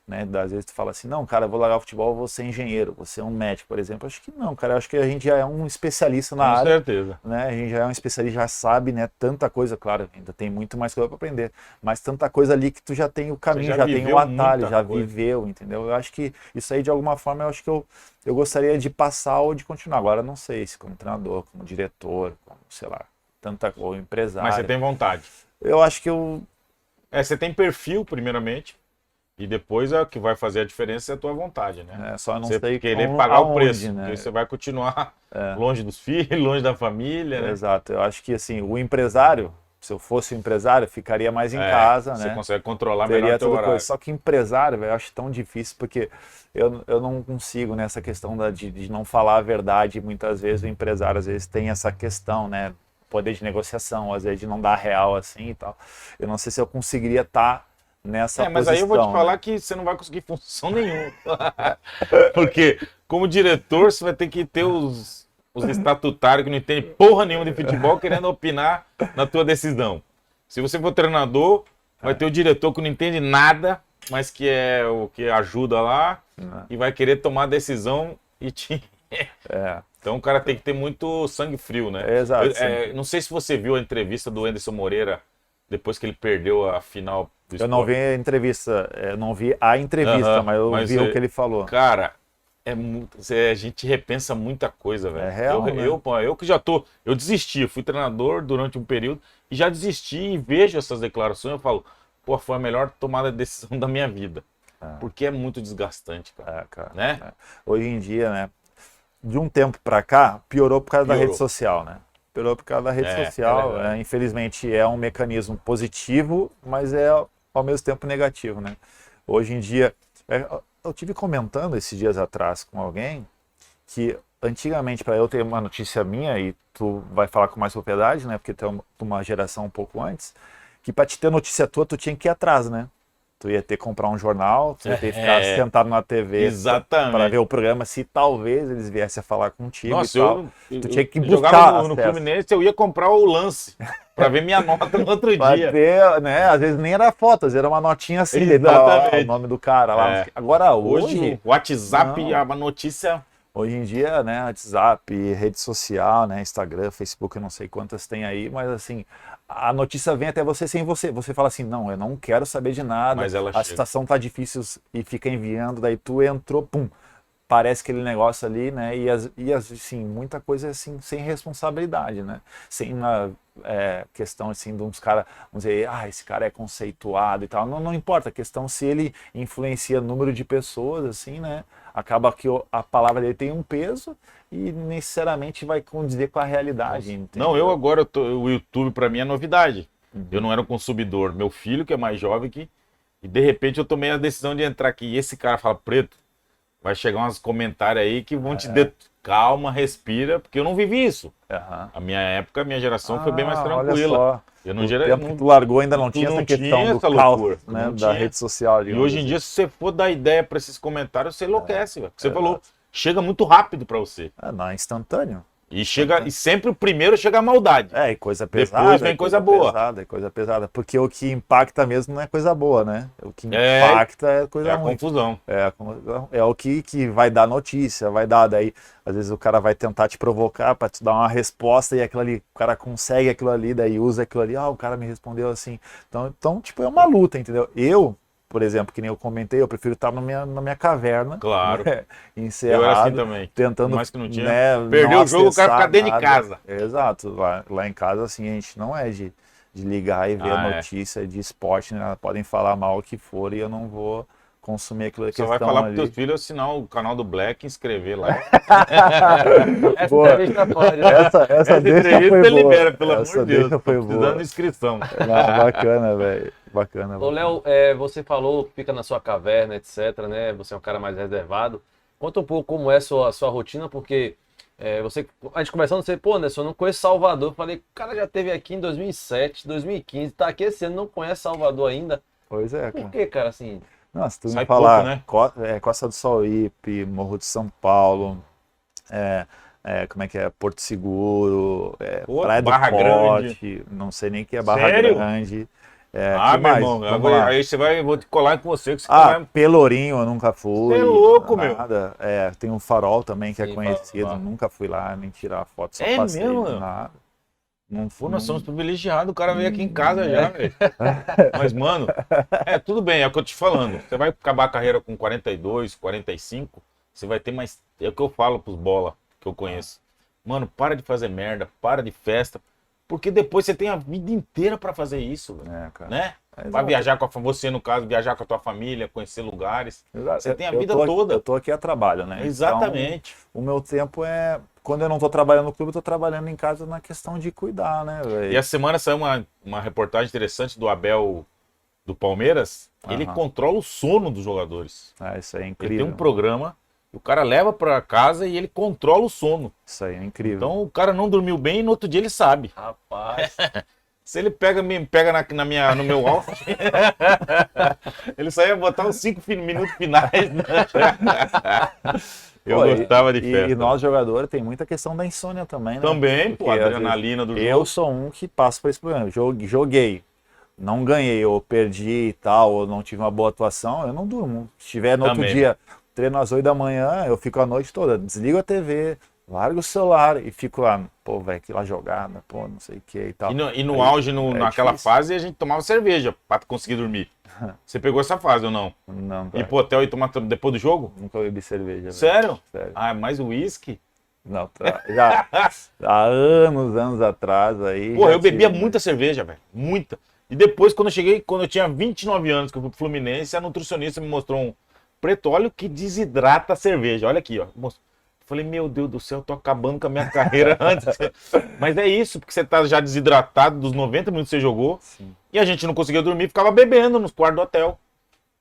Né? Às vezes tu fala assim, não, cara, eu vou largar o futebol, eu vou ser engenheiro, vou ser um médico, por exemplo. Acho que não, cara, eu acho que a gente já é um especialista na Com área. certeza. Né? A gente já é um especialista, já sabe, né, tanta coisa, claro, ainda tem muito mais coisa para aprender, mas tanta coisa ali que tu já tem o caminho, já já tem viveu o atalho, muita já coisa. viveu, entendeu? Eu acho que isso aí, de alguma forma, eu acho que eu gostaria de passar ou de continuar. Agora, não sei se como treinador, como diretor, como, sei lá, ou empresário. Mas você tem vontade. Eu acho que eu... Você tem perfil, primeiramente, e depois o que vai fazer a diferença é a tua vontade, né? só não Você sei querer como- pagar o aonde, preço, né? porque você vai continuar longe dos filhos, longe da família, né? Exato, eu acho que, assim, o empresário, se eu fosse um empresário, ficaria mais em casa, Você né? consegue controlar melhor Teria o teu tudo horário. coisa. Só que empresário, velho, eu acho tão difícil, porque eu não consigo nessa questão de não falar a verdade. Muitas vezes o empresário, às vezes, tem essa questão, né? Poder de negociação, às vezes de não dar real assim e tal. Eu não sei se eu conseguiria estar nessa Mas posição. aí eu vou te falar né? que você não vai conseguir função nenhuma. Porque, como diretor, você vai ter que ter os estatutários que não entendem porra nenhuma de futebol querendo opinar na tua decisão. Se você for treinador, vai ter o diretor que não entende nada, mas que é o que ajuda lá e vai querer tomar a decisão e te... Então o cara tem que ter muito sangue frio, né? Exato, Não sei se você viu a entrevista do Anderson Moreira depois que ele perdeu a final do Eu não Sport. vi a entrevista, não vi a entrevista, Aham, mas eu mas vi o que ele falou. Cara, a gente repensa muita coisa, velho. É real, né? Eu que já tô. Eu desisti, eu fui treinador durante um período e já desisti e vejo essas declarações. Eu falo, pô, foi a melhor tomada de decisão da minha vida. Porque é muito desgastante, cara. Cara. Né? Hoje em dia, né? De um tempo pra cá, piorou por causa da Piorou. rede social, né? Piorou por causa da rede É, social. é verdade. Infelizmente é um mecanismo positivo, mas é ao mesmo tempo negativo, né? Hoje em dia, eu tive comentando esses dias atrás com alguém que antigamente, para eu ter uma notícia minha, e tu vai falar com mais propriedade, né? Porque tu é uma geração um pouco antes, que para te ter notícia tua, tu tinha que ir atrás, né? Tu ia ter que comprar um jornal, tu ia ter que ficar sentado na TV Exatamente. para ver o programa, se talvez eles viessem a falar contigo Nossa, e tal. eu Tu tinha que jogava buscar no acesso. Fluminense, eu ia comprar o lance pra ver minha nota no outro Pra dia. ter, né? Às vezes nem era foto, às vezes era uma notinha assim, daí tá lá, Exatamente. o nome do cara lá. É. Agora Hoje, o WhatsApp, Não. a notícia... Hoje em dia, né, WhatsApp, rede social, né, Instagram, Facebook, eu não sei quantas tem aí, mas assim, a notícia vem até você sem você. Você fala assim, não, eu não quero saber de nada, Mas ela a chega. situação tá difícil e fica enviando, daí tu entrou, pum, parece aquele negócio ali, né? Assim, muita coisa assim, sem responsabilidade, né? Sem uma questão assim de uns caras, vamos dizer, esse cara é conceituado e tal. Não importa, a questão se ele influencia número de pessoas, assim, né? Acaba que a palavra dele tem um peso e necessariamente vai condizer com a realidade. Entendeu? Não, eu agora, o YouTube pra mim é novidade. Eu não era um consumidor. Meu filho, que é mais jovem, e de repente eu tomei a decisão de entrar aqui. E esse cara fala, Preto, vai chegar uns comentários aí que vão te calma, respira, porque eu não vivi isso. A minha época, a minha geração foi bem mais tranquila. Olha só. Eu não O tempo que tu largou ainda não tinha essa questão do caos, né, da rede social. E hoje em dia, se você for dar ideia para esses comentários, você enlouquece, velho. Você falou, chega muito rápido para você. Não, é instantâneo. E chega, e sempre o primeiro chega a maldade. E coisa pesada. Depois vem coisa boa. Coisa pesada. Porque o que impacta mesmo não é coisa boa, né? O que impacta é coisa ruim. É a confusão. É o que vai dar notícia, vai dar. Daí, às vezes o cara vai tentar te provocar para te dar uma resposta e aquilo ali, o cara consegue aquilo ali, daí usa aquilo ali. O cara me respondeu assim. Então, tipo, é uma luta, entendeu? Por exemplo, que nem eu comentei, eu prefiro estar na minha caverna. Claro. Né, encerrado. Eu era assim também. Tentando. Mais que não tinha. Né, perdeu o jogo, o cara fica dentro de casa. Exato. Lá em casa, assim, a gente não é de ligar e ver a notícia de esporte, né? Podem falar mal o que for e eu não vou consumir aquilo que Você vai falar para teus filhos assinar o canal do Black e inscrever lá. Essa entrevista pode, né? Essa entrevista foi boa. libera, pelo amor de Deus. Foi precisando de boa. inscrição. Bacana, velho. Bacana. Ô, Léo, você falou que fica na sua caverna, etc, né? Você é um cara mais reservado. Conta um pouco como é a sua rotina, porque a gente conversando, você, Anderson, eu não conheço Salvador. Eu falei, o cara já esteve aqui em 2007, 2015, tá aqui esse ano, não conhece Salvador ainda. Pois é, Por que, cara, assim? Nossa, tu Sai me falar, pouco, né? Costa do Sauípe, Morro de São Paulo, como é que é? Porto Seguro, Praia do Barra Forte, não sei nem o que é Barra Sério? Grande. Que meu mais? irmão, Vamos lá. aí eu vou te colar com você. Que você Pelourinho eu nunca fui. Você é louco, nada. Tem um Farol também que é Sim, conhecido, Farol. nunca fui lá nem tirar foto, só É passei, mesmo? nada. Não fui. Nós somos privilegiados, o cara veio aqui em casa já, velho. Mas, mano, tudo bem, é o que eu tô te falando. Você vai acabar a carreira com 42, 45, você vai ter mais... É o que eu falo pros bola que eu conheço. Mano, para de fazer merda, para de festa, porque depois você tem a vida inteira pra fazer isso, velho, cara. né? Vai viajar você, no caso, viajar com a tua família, conhecer lugares. Exato. Você tem a vida toda. Eu tô aqui a trabalho, né? Exatamente. Então, o meu tempo quando eu não tô trabalhando no clube, eu tô trabalhando em casa na questão de cuidar, né, velho? E essa semana saiu uma reportagem interessante do Abel do Palmeiras. Ele controla o sono dos jogadores. Isso aí é Ele incrível. tem um programa, o cara leva pra casa e ele controla o sono. Isso aí é incrível. Então o cara não dormiu bem e no outro dia ele sabe. Rapaz. Se ele me pega no meu alvo, ele só ia botar os 5 minutos finais. Né? Eu gostava de festa. E nós jogadores tem muita questão da insônia também, né? Também, Porque, a adrenalina do jogo. Eu sou um que passa por esse problema. Joguei, não ganhei, ou perdi e tal, ou não tive uma boa atuação, eu não durmo. Se tiver no outro dia, treino às 8 da manhã, eu fico a noite toda, desligo a TV, largo o celular e fico lá, velho, que lá jogada, não sei o que e tal. E no auge, naquela difícil. fase, a gente tomava cerveja pra conseguir dormir. Você pegou essa fase ou não? Não, Ir pro hotel e tomar depois do jogo? nunca bebi cerveja. Velho. Sério? Sério. Mais uísque? Não, já há anos atrás aí. Pô, eu bebia muita cerveja, velho. Muita. E depois, quando eu tinha 29 anos, que eu fui pro Fluminense, a nutricionista me mostrou um preto óleo que desidrata a cerveja. Olha aqui, ó. Falei, meu Deus do céu, eu tô acabando com a minha carreira antes. Mas é isso, porque você tá já desidratado dos 90 minutos que você jogou. Sim. E a gente não conseguia dormir, ficava bebendo nos quartos do hotel.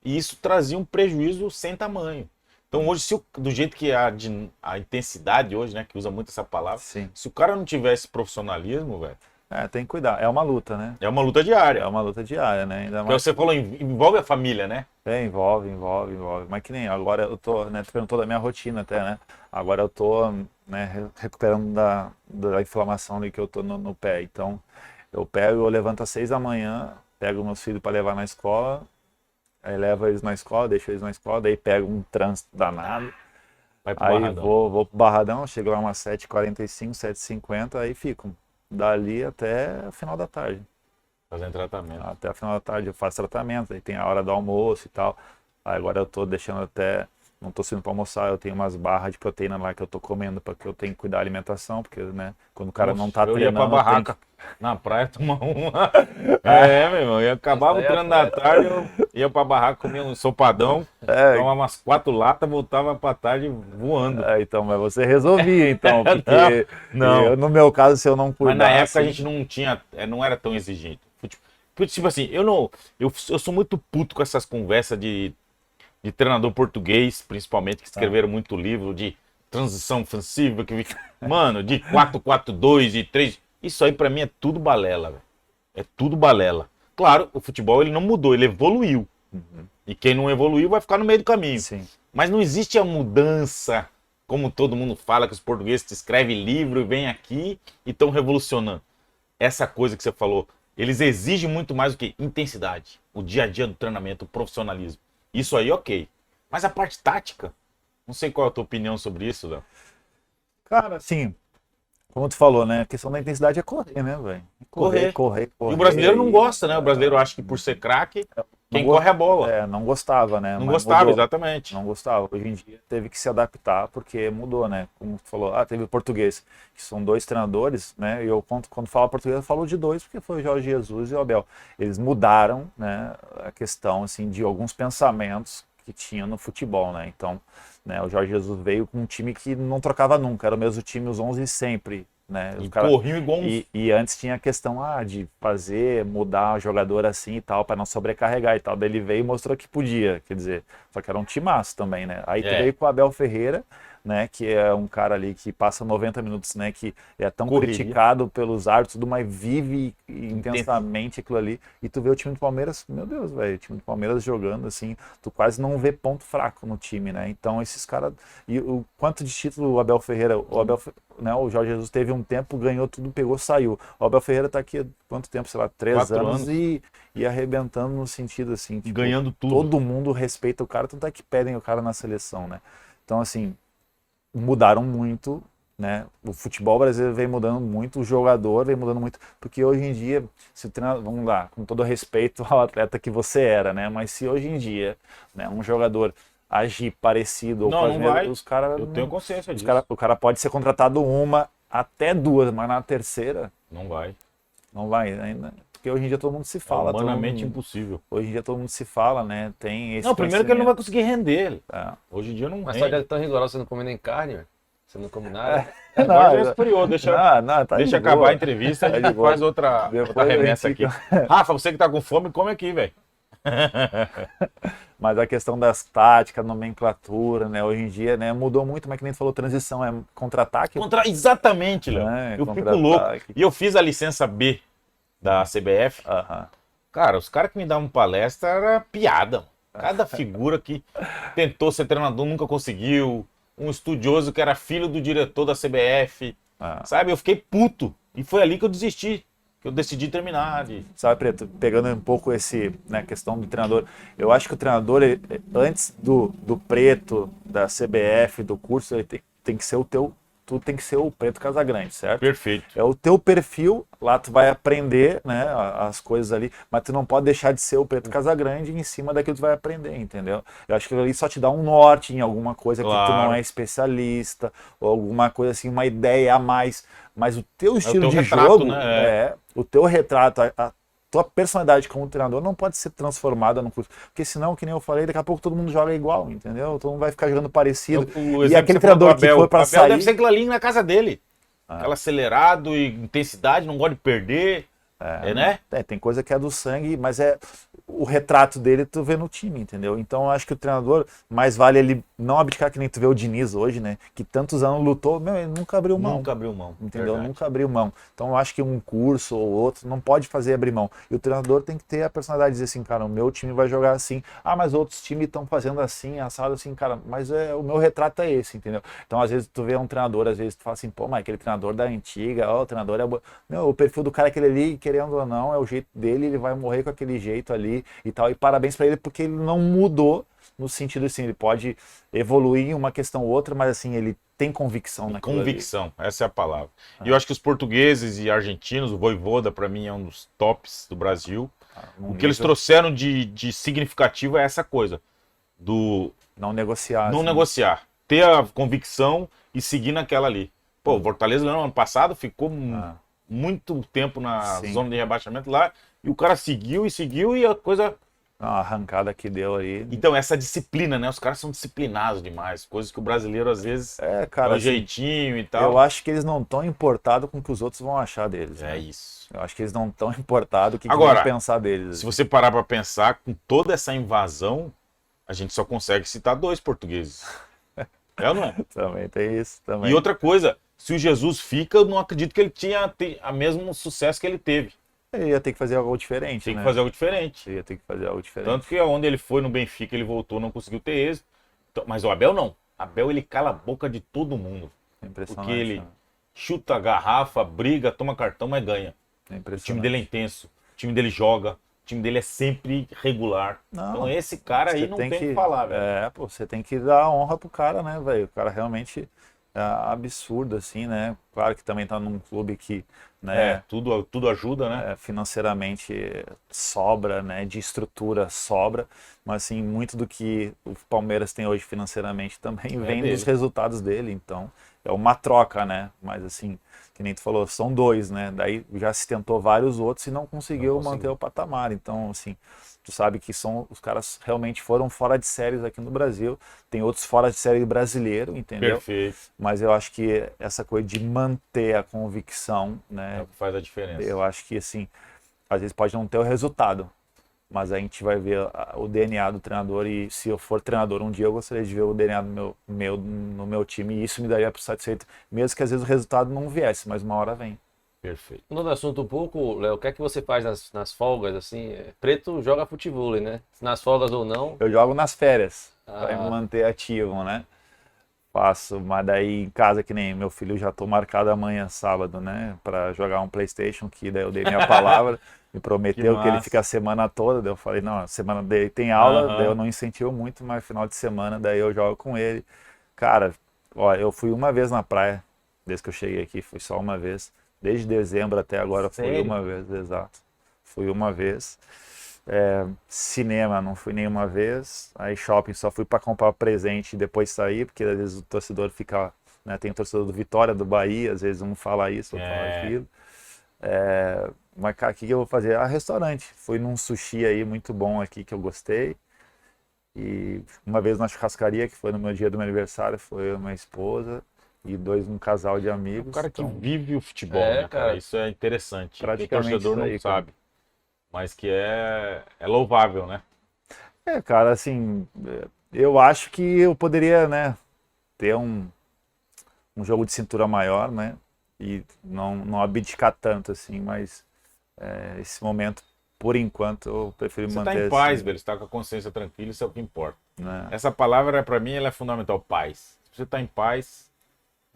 E isso trazia um prejuízo sem tamanho. Então hoje, do jeito que a intensidade hoje, né, que usa muito essa palavra, Sim. Se o cara não tivesse profissionalismo, velho... tem que cuidar, é uma luta, né? É uma luta diária. É uma luta diária, né? Ainda mais... Porque você falou, envolve a família, né? Envolve. Mas que nem agora eu tô, né, tu perguntou da minha rotina até, né? Agora eu tô, né, recuperando da inflamação ali que eu tô no pé. Então, eu levanto às 6 da manhã, pego meus filhos para levar na escola, aí levo eles na escola, deixo eles na escola, daí pego um trânsito danado. Vai pro aí Barradão. vou pro Barradão, chego lá umas 7h45, 7h50, aí fico dali até o final da tarde. Fazendo tratamento. Até o final da tarde eu faço tratamento, aí tem a hora do almoço e tal. Aí agora eu tô deixando até não tô saindo para almoçar, eu tenho umas barras de proteína lá que eu tô comendo porque eu tenho que cuidar da alimentação, porque, né, quando o cara não tá eu ia treinando, pra tem barraca na praia tomar uma. É, meu irmão, eu acabava o Isso aí é treino da tarde, eu ia pra barraca, comia um ensopadão, tomava umas 4 latas, voltava pra tarde voando. Então, mas você resolvia, então, porque Não. eu, no meu caso, se eu não Mas cuidasse... na época a gente não tinha, não era tão exigente. Tipo assim, eu sou muito puto com essas conversas de treinador português, principalmente, que escreveram muito livro de transição ofensiva, mano, de 4-4-2 e 3. Isso aí pra mim é tudo balela, velho. É tudo balela. Claro, o futebol ele não mudou, ele evoluiu. E quem não evoluiu vai ficar no meio do caminho. Sim. Mas não existe a mudança, como todo mundo fala, que os portugueses escrevem livro e vêm aqui e estão revolucionando. Essa coisa que você falou, eles exigem muito mais do que intensidade, o dia a dia do treinamento, o profissionalismo. Isso aí, ok. Mas a parte tática, não sei qual é a tua opinião sobre isso, Léo. Cara, assim, como tu falou, né? A questão da intensidade é correr, né, velho? Correr. Correr. E o brasileiro não gosta, né? O brasileiro acha que por ser craque, quem corre a bola. Não gostava, né? Não mas gostava, mudou. exatamente. Não gostava. Hoje em dia teve que se adaptar porque mudou, né? Como tu falou, teve o português, que são 2 treinadores, né? E eu, quando falo português, eu falo de 2, porque foi o Jorge Jesus e o Abel. Eles mudaram, né, a questão, assim, de alguns pensamentos que tinha no futebol, né? Então, né, o Jorge Jesus veio com um time que não trocava nunca, era o mesmo time, os 11 sempre, né? E corriam igual E antes tinha a questão de mudar o jogador assim e tal, para não sobrecarregar e tal. Daí ele veio e mostrou que podia, quer dizer, só que era um timaço também, né? Aí tu veio com o Abel Ferreira, né, que é um cara ali que passa 90 minutos, né, que é tão criticado pelos árbitros, tudo, mas vive intensamente aquilo ali. E tu vê o time do Palmeiras, meu Deus, velho, o time do Palmeiras jogando assim, tu quase não vê ponto fraco no time, né? Então esses caras, e o quanto de título o Abel Ferreira, né, o Jorge Jesus teve um tempo, ganhou tudo, pegou, saiu. O Abel Ferreira tá aqui há quanto tempo, sei lá, 3 anos. E arrebentando no sentido assim, tipo, ganhando tudo. Todo mundo respeita o cara, tanto é que pedem o cara na seleção, né? Então assim, mudaram muito, né? O futebol brasileiro vem mudando muito, o jogador vem mudando muito, porque hoje em dia, se o treinador, vamos lá, com todo respeito ao atleta que você era, né? Mas se hoje em dia, né, um jogador agir parecido não vai. Os caras, eu tenho consciência disso. O cara pode ser contratado 1 até 2, mas na terceira não vai. Não vai ainda. Porque hoje em dia todo mundo se fala. É humanamente impossível. Hoje em dia todo mundo se fala, né? Tem esse não, primeiro que ele não vai conseguir render. Hoje em dia não Mas rende. só que é tão rigoroso, você não come nem carne, velho. Você não come nada. Agora já esfriou, deixa de acabar boa. a entrevista, a Tá gente de boa. faz outra Depois remessa a aqui. gente Rafa, você que tá com fome, come aqui, velho. Mas a questão das táticas, nomenclatura, né? Hoje em dia, né, mudou muito, mas que nem tu falou, transição é contra-ataque. Exatamente, Léo. Eu fico louco. E eu fiz a licença B da CBF. Cara, os caras que me davam palestra era piada. Cada figura que tentou ser treinador nunca conseguiu. Um estudioso que era filho do diretor da CBF. Sabe? Eu fiquei puto. E foi ali que eu desisti. Que eu decidi terminar. Sabe, Preto, pegando um pouco né, questão do treinador, eu acho que o treinador, antes do Preto, da CBF, do curso, ele tem que ser tu tem que ser o Preto Casagrande, certo? Perfeito. É o teu perfil, lá tu vai aprender, né, as coisas ali, mas tu não pode deixar de ser o Preto Casagrande em cima daquilo que tu vai aprender, entendeu? Eu acho que ali só te dá um norte em alguma coisa que tu não é especialista, ou alguma coisa assim, uma ideia a mais, mas o teu estilo de jogo, né? O teu retrato, a tua personalidade como treinador não pode ser transformada no curso. Porque senão, que nem eu falei, daqui a pouco todo mundo joga igual, entendeu? Todo mundo vai ficar jogando parecido. E aquele treinador que foi pra sair... deve ser aquilo ali na casa dele. Aquela acelerado e intensidade, não gosta de perder. Né? Tem coisa que é do sangue, mas o retrato dele tu vê no time, entendeu? Então eu acho que o treinador, mais vale ele não abdicar, que nem tu vê o Diniz hoje, né? Que tantos anos lutou, ele nunca abriu mão. Nunca abriu mão. Entendeu? Verdade. Nunca abriu mão. Então eu acho que um curso ou outro não pode fazer abrir mão. E o treinador tem que ter a personalidade de dizer assim, cara, o meu time vai jogar assim. Mas outros times estão fazendo assim, assado assim, cara, mas o meu retrato é esse, entendeu? Então às vezes tu vê um treinador, às vezes tu fala assim, pô, mas aquele treinador da antiga, o treinador é... Meu, o perfil do cara é aquele ali, querendo ou não, é o jeito dele, ele vai morrer com aquele jeito ali e tal. E parabéns para ele porque ele não mudou no sentido assim, ele pode evoluir em uma questão ou outra, mas assim, ele tem convicção naquilo. Convicção, essa é a palavra. E eu acho que os portugueses e argentinos, o Vojvoda para mim é um dos tops do Brasil. O que eles trouxeram de significativo é essa coisa. do Não negociar. não assim. negociar. Ter a convicção e seguir naquela ali. Pô, o Fortaleza no ano passado ficou muito tempo na Sim. zona de rebaixamento lá, e o cara seguiu e a coisa... A arrancada que deu aí. Então, essa disciplina, né? Os caras são disciplinados demais, coisas que o brasileiro às vezes Cara, dá um assim, jeitinho e tal. eu acho que eles não estão importados com o que os outros vão achar deles. É né? isso. Eu acho que eles não estão importados com o que Agora, vão pensar deles. Se você parar pra pensar, com toda essa invasão, a gente só consegue citar 2 portugueses. É ou não é? Também tem isso. Também. E outra coisa, se o Jesus fica, eu não acredito que ele tinha a mesmo sucesso que ele teve. Ele ia ter que fazer algo diferente. Tem que né? fazer algo diferente. Ele ia ter que fazer algo diferente. Tanto que onde ele foi no Benfica, ele voltou, não conseguiu ter êxito. Então, mas o Abel não. Abel, ele cala a boca de todo mundo. É impressionante. Porque ele né? chuta a garrafa, briga, toma cartão, mas ganha. É O impressionante. time dele é intenso. O time dele joga. O time dele é sempre regular. Não, Então esse cara aí Você não tem o que falar, velho. Pô, você tem que dar honra pro cara, né, velho? O cara realmente é absurdo, assim, né? Claro que também tá num clube que, né, Tudo ajuda, né? financeiramente sobra, né? De estrutura sobra, mas assim, muito do que o Palmeiras tem hoje financeiramente também vem dele. dos resultados dele, então é uma troca, né? Mas assim, que nem tu falou, são 2, né? Daí já se tentou vários outros e não conseguiu manter o patamar. Então, assim, tu sabe que os caras realmente foram fora de séries aqui no Brasil. Tem outros fora de série brasileiro, entendeu? Perfeito. Mas eu acho que essa coisa de manter a convicção, É né? o que faz a diferença. Eu acho que, assim, às vezes pode não ter o resultado, mas a gente vai ver o DNA do treinador, e se eu for treinador um dia, eu gostaria de ver o DNA no meu time, e isso me daria por satisfeito, mesmo que às vezes o resultado não viesse, mas uma hora vem. Perfeito. Mudando o assunto um pouco, Léo, o que é que você faz nas folgas, assim? Preto joga futebol, né? Nas folgas ou não. Eu jogo nas férias, Ah. para me manter ativo, né? Faço, mas daí em casa, que nem meu filho, já tô marcado amanhã, sábado, né? Para jogar um PlayStation, que daí eu dei minha palavra, me prometeu que ele massa. fica a semana toda, daí eu falei, não, a semana dele tem aula, Aham. daí eu não incentivo muito, mas final de semana, daí eu jogo com ele. Cara, ó, eu fui uma vez na praia, desde que eu cheguei aqui, fui só uma vez. Desde dezembro até agora fui Sério? uma vez, exato. Fui uma vez. Cinema não fui nenhuma vez. Aí shopping só fui para comprar presente e depois sair, porque às vezes o torcedor fica, né, tem o torcedor do Vitória, do Bahia, às vezes um fala isso, outro fala aquilo. Mas cara, o que eu vou fazer? Restaurante. Fui num sushi aí muito bom aqui que eu gostei. E uma vez na churrascaria, que foi no meu dia do meu aniversário, foi eu e minha esposa. E um casal de amigos. O cara que então, vive o futebol, É, né, cara? cara. Isso é interessante. Praticamente O torcedor isso não aí, cara. sabe. Mas que é louvável, né? cara, assim, eu acho que eu poderia, né, ter um jogo de cintura maior, né, e não abdicar tanto, assim, mas esse momento, por enquanto, eu prefiro Você tá manter em paz, assim, velho. Você tá com a consciência tranquila, isso é o que importa. né. Essa palavra, pra mim, ela é fundamental. Paz. Se você tá em paz,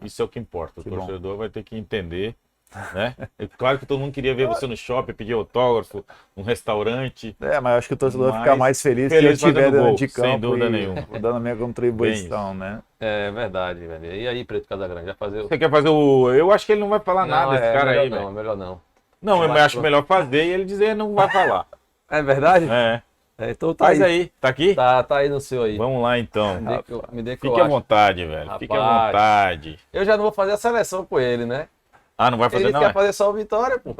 isso é o que importa. O Que bom. torcedor vai ter que entender, né? É claro que todo mundo queria ver você no shopping, pedir autógrafo, num restaurante. Mas eu acho que o torcedor Mas fica mais feliz se eu feliz estiver fazendo dentro gol, de sem campo dúvida e nenhuma. dando a minha contribuição, né. É verdade, velho. E aí, Preto Casagrande, vai fazer o... Você quer fazer o... Eu acho que ele não vai falar nada, esse cara melhor aí, não, velho. é melhor não. Não, eu Mas acho melhor fazer e ele dizer não vai falar. É verdade? É. Então tá Faz aí. aí. Tá aqui? Tá aí no seu aí. Vamos lá, então. Me dê que eu Fique à acho. vontade, velho. Fique à Rapaz. vontade. Eu já não vou fazer a seleção com ele, né? Ah, não vai fazer Ele não, quer é? fazer só o Vitória, pô.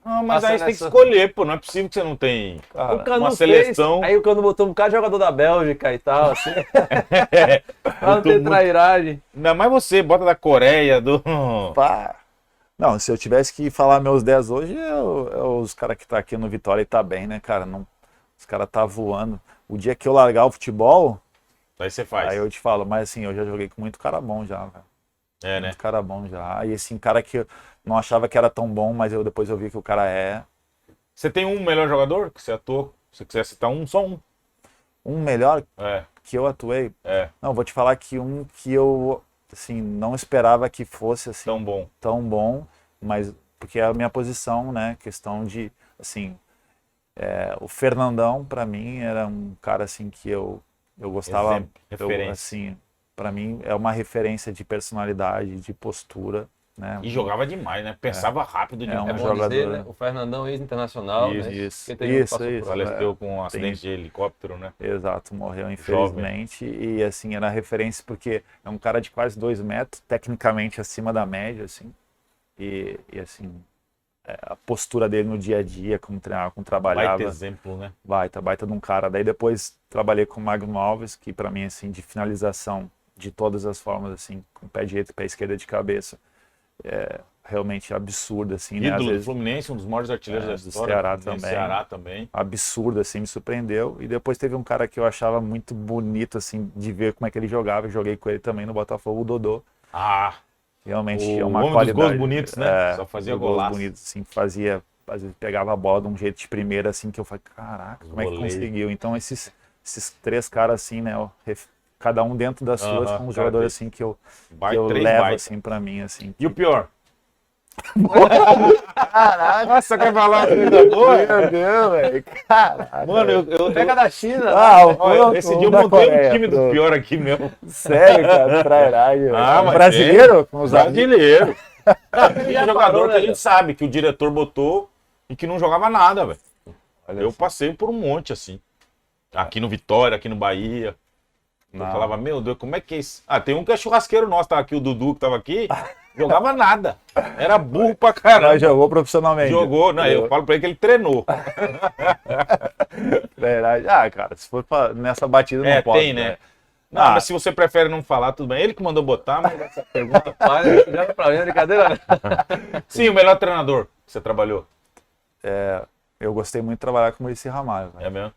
Não, mas a aí você tem que seleção. escolher, pô. Não é possível que você não tem O Canu uma fez, seleção. aí o Canu botou um bocado de jogador da Bélgica e tal, assim. Pra não Botou ter muito- trairagem. Ainda mais você, bota da Coreia, do... Pá. Não, se eu tivesse que falar meus 10 hoje, os caras que tá aqui no Vitória e tá bem, né, cara? Não, os caras tá voando. O dia que eu largar o futebol, Aí você faz. aí eu te falo, mas assim, eu já joguei com muito cara bom já, velho. É, né? Muito cara bom já. E assim, cara que eu não achava que era tão bom, mas depois eu vi que o cara é. Você tem um melhor jogador que você atuou? Se você quiser citar um, só um. Um melhor É, que eu atuei. é. Não, vou te falar que um que eu, assim, não esperava que fosse assim Tão bom. tão bom, mas porque é a minha posição, né? Questão de, assim, o Fernandão pra mim era um cara assim que eu gostava, Exemplo, referência. assim, para mim é uma referência de personalidade, de postura, né? E jogava demais, né? Pensava rápido É demais. É um bom dizer, jogador, né? O Fernandão ex-internacional, né? Isso, Quem teve isso, passou por isso. ali. Faleceu com um Tem- acidente de helicóptero, né? Exato, morreu infelizmente. E assim, era referência porque é um cara de quase 2 metros, tecnicamente acima da média, assim. E assim, a postura dele no dia a dia, como treinava, como trabalhava. Baita exemplo, né? Baita de um cara. Daí depois trabalhei com o Magno Alves, que pra mim, assim, de finalização de todas as formas, assim, com pé direito e pé esquerdo de cabeça, é realmente absurdo, assim, né? Às Ídolo do vezes, Fluminense, um dos maiores artilheiros da do história. Ceará do Fluminense, também. Ceará também. absurdo, assim, me surpreendeu. E depois teve um cara que eu achava muito bonito, assim, de ver como é que ele jogava. Eu joguei com ele também no Botafogo, o Dodô. Ah, Realmente o tinha uma homem dos qualidade. gols bonitos, né? Só fazia dos gols golaço. bonitos, assim, fazia, às vezes pegava a bola de um jeito de primeira, assim, que eu falei, caraca, como é que Voleio. conseguiu? Então esses 3 caras, assim, né, cada um dentro das suas, Aham, com os cara jogadores, desse. assim, que eu Três levo, baita. assim, pra mim, assim. E o pior? Nossa, quer falar uma coisa boa? Meu Deus, velho, caraca. Mano, eu Pega da China. olha, esse dia eu montei um time do pior aqui mesmo. Sério, cara, trairagem, velho. Ah, mas Brasileiro? Com os amigos. Brasileiro. Tem Já jogador parou, que né, a gente sabe que o diretor botou e que não jogava nada, velho. Olha Eu assim. passei por um monte assim. Aqui no Vitória, aqui no Bahia. Eu Não. falava, meu Deus, como é que é isso? Ah, tem um que é churrasqueiro nosso, tava aqui, o Dudu que tava aqui, jogava nada. Era burro pra caramba. Mas jogou profissionalmente. Jogou, não, eu falo pra ele que ele treinou. Verdade. Ah, cara, se for nessa batida não pode. tem, né? Não, Ah. mas se você prefere não falar, tudo bem. Ele que mandou botar, mas essa pergunta. Rapaz, já pra mim, brincadeira. né? Sim, o melhor treinador que você trabalhou. Eu gostei muito de trabalhar com o Muricy Ramalho. É mesmo?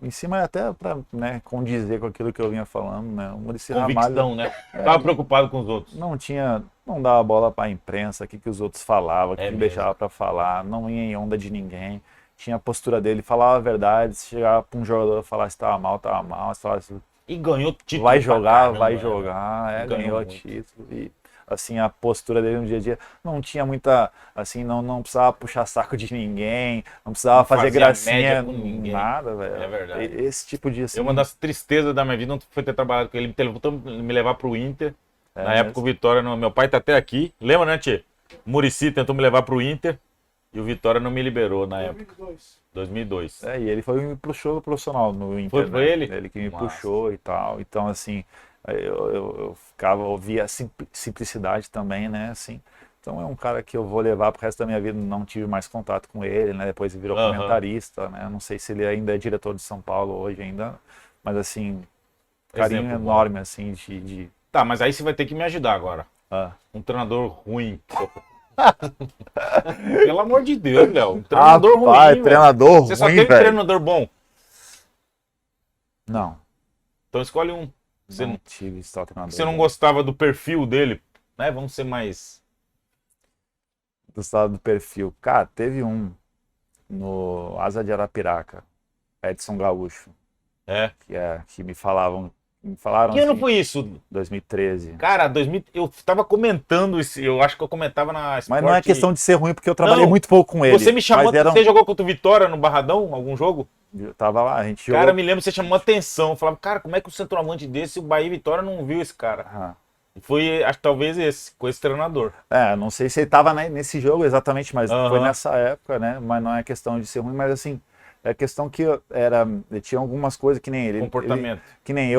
Em cima até para, né, condizer com aquilo que eu vinha falando, né? O Muricy Ramalho Convicção, né? Tava preocupado com os outros. não dava bola para a imprensa, o que os outros falavam, o que mesmo. deixava para falar, não ia em onda de ninguém. Tinha a postura dele, falava a verdade, se chegava para um jogador falar se estava mal, se falasse E ganhou título. vai pra jogar, caramba, vai né? jogar, Ganhou ganhou muito. título. E assim, a postura dele no dia a dia não tinha muita, assim, não precisava puxar saco de ninguém, não precisava Não fazer fazia gracinha, média com ninguém. nada, velho. É verdade. Esse tipo de, assim, Uma das tristezas da minha vida não foi ter trabalhado com ele. Ele tentou me levar pro Inter. Na mesmo. época o Vitória, meu pai tá até aqui. Lembra, né, Tchê? Muricy tentou me levar pro Inter. E o Vitória não me liberou na época. 2002. E ele foi e me puxou profissional no Inter. Foi né? ele? Ele que me Massa. puxou e tal. Então, assim, eu ouvia a simplicidade também, né, assim. Então é um cara que eu vou levar pro resto da minha vida. Não tive mais contato com ele, né? Depois ele virou Aham. comentarista, né? Não sei se ele ainda é diretor de São Paulo hoje ainda, mas assim, carinho Exemplo bom. enorme, assim, de... Tá, mas aí você vai ter que me ajudar agora. Ah. Um treinador ruim. Pelo amor de Deus, Léo. Um treinador ruim, velho. treinador Você só ruim, teve velho. treinador bom. Não, Então escolhe um. Você não tive só treinador. Você não gostava do perfil dele, né? Vamos ser mais... Do estado do perfil. Cara, teve um no Asa de Arapiraca, Edson Gaúcho, É. que me falaram Que ano assim, foi isso? 2013. Cara, eu tava comentando isso, eu acho que eu comentava na Mas não é Sport- questão de ser ruim, porque eu trabalhei Não, muito pouco com ele. Você me chamou, mas era você jogou contra o Vitória no Barradão, algum jogo? eu tava lá, a gente Cara, jogou... me lembro que você chamou atenção. Eu falava, cara, como é que o centroavante desse, o Bahia e Vitória não viu esse cara? Ah. E foi, acho que talvez esse, com esse treinador. Não sei se ele tava nesse jogo exatamente, mas Aham. foi nessa época, né? Mas não é questão de ser ruim, mas assim, é questão que ele tinha algumas coisas que nem ele. Comportamento. Que nem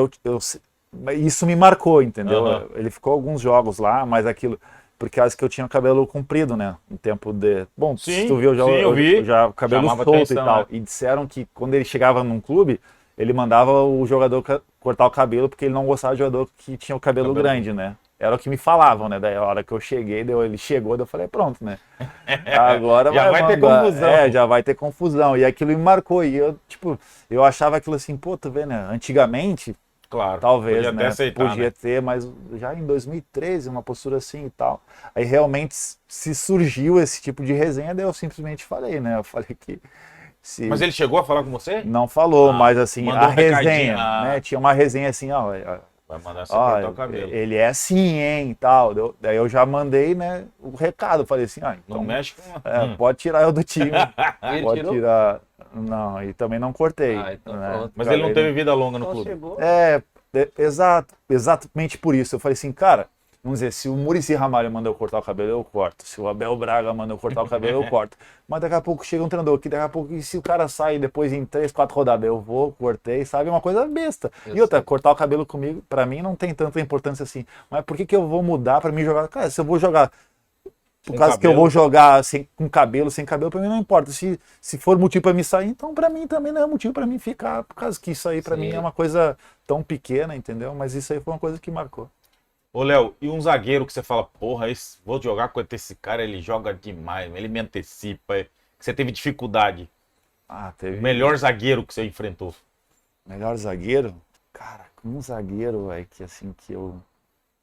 isso me marcou, entendeu? Aham. Ele ficou alguns jogos lá, mas aquilo... Por causa que eu tinha o cabelo comprido, né? Um tempo de... Bom, Sim, se tu viu, eu vi. já o cabelo Chamava solto atenção, e tal. né? E disseram que quando ele chegava num clube, ele mandava o jogador cortar o cabelo porque ele não gostava de jogador que tinha o cabelo grande, né? Era o que me falavam, né? Daí a hora que eu cheguei, ele chegou, daí eu falei, pronto, né? Agora Já vai ter mandar. confusão. Já vai ter confusão. E aquilo me marcou. E eu, tipo, eu achava aquilo assim, pô, tu vê, né? Antigamente, Claro. talvez, podia né? até aceitar, Podia né? ter, mas já em 2013, uma postura assim e tal. Aí realmente se surgiu esse tipo de resenha, daí eu simplesmente falei, né? Eu falei que se... Mas ele chegou a falar com você? Não falou, Ah, mas assim, mandou a um recadinho, resenha, né? Tinha uma resenha assim, ó, Vai mandar você cortar o cabelo. ele é assim, hein, e tal. Daí eu já mandei, né, o recado. Falei assim, Não então, mexe com... pode tirar eu do time. Ele Pode tirou? tirar. Não, e também não cortei. Ah, então né? pronto. Mas ele não teve vida longa no Então clube. chegou. Exatamente por isso. Eu falei assim, cara, Vamos dizer, se o Muricy Ramalho manda eu cortar o cabelo, eu corto. Se o Abel Braga manda eu cortar o cabelo, eu corto. Mas daqui a pouco chega um treinador aqui, daqui a pouco, e se o cara sai depois em 3, 4 rodadas, eu vou, cortei, sabe? É uma coisa besta. E outra, cortar o cabelo comigo, pra mim, não tem tanta importância assim. Mas por que que eu vou mudar pra mim jogar? Cara, se eu vou jogar... Por Com causa que eu cabelo. vou jogar com cabelo, sem cabelo, pra mim não importa. Se for motivo pra mim sair, então pra mim também não é motivo pra mim ficar. Por causa que isso aí pra Sim. mim é uma coisa tão pequena, entendeu? Mas isso aí foi uma coisa que marcou. Ô, Léo, e um zagueiro que você fala, porra, vou jogar com esse cara, ele joga demais, ele me antecipa, que você teve dificuldade. Ah, O teve. melhor zagueiro que você enfrentou. Melhor zagueiro? Cara, um zagueiro, velho, que assim que eu.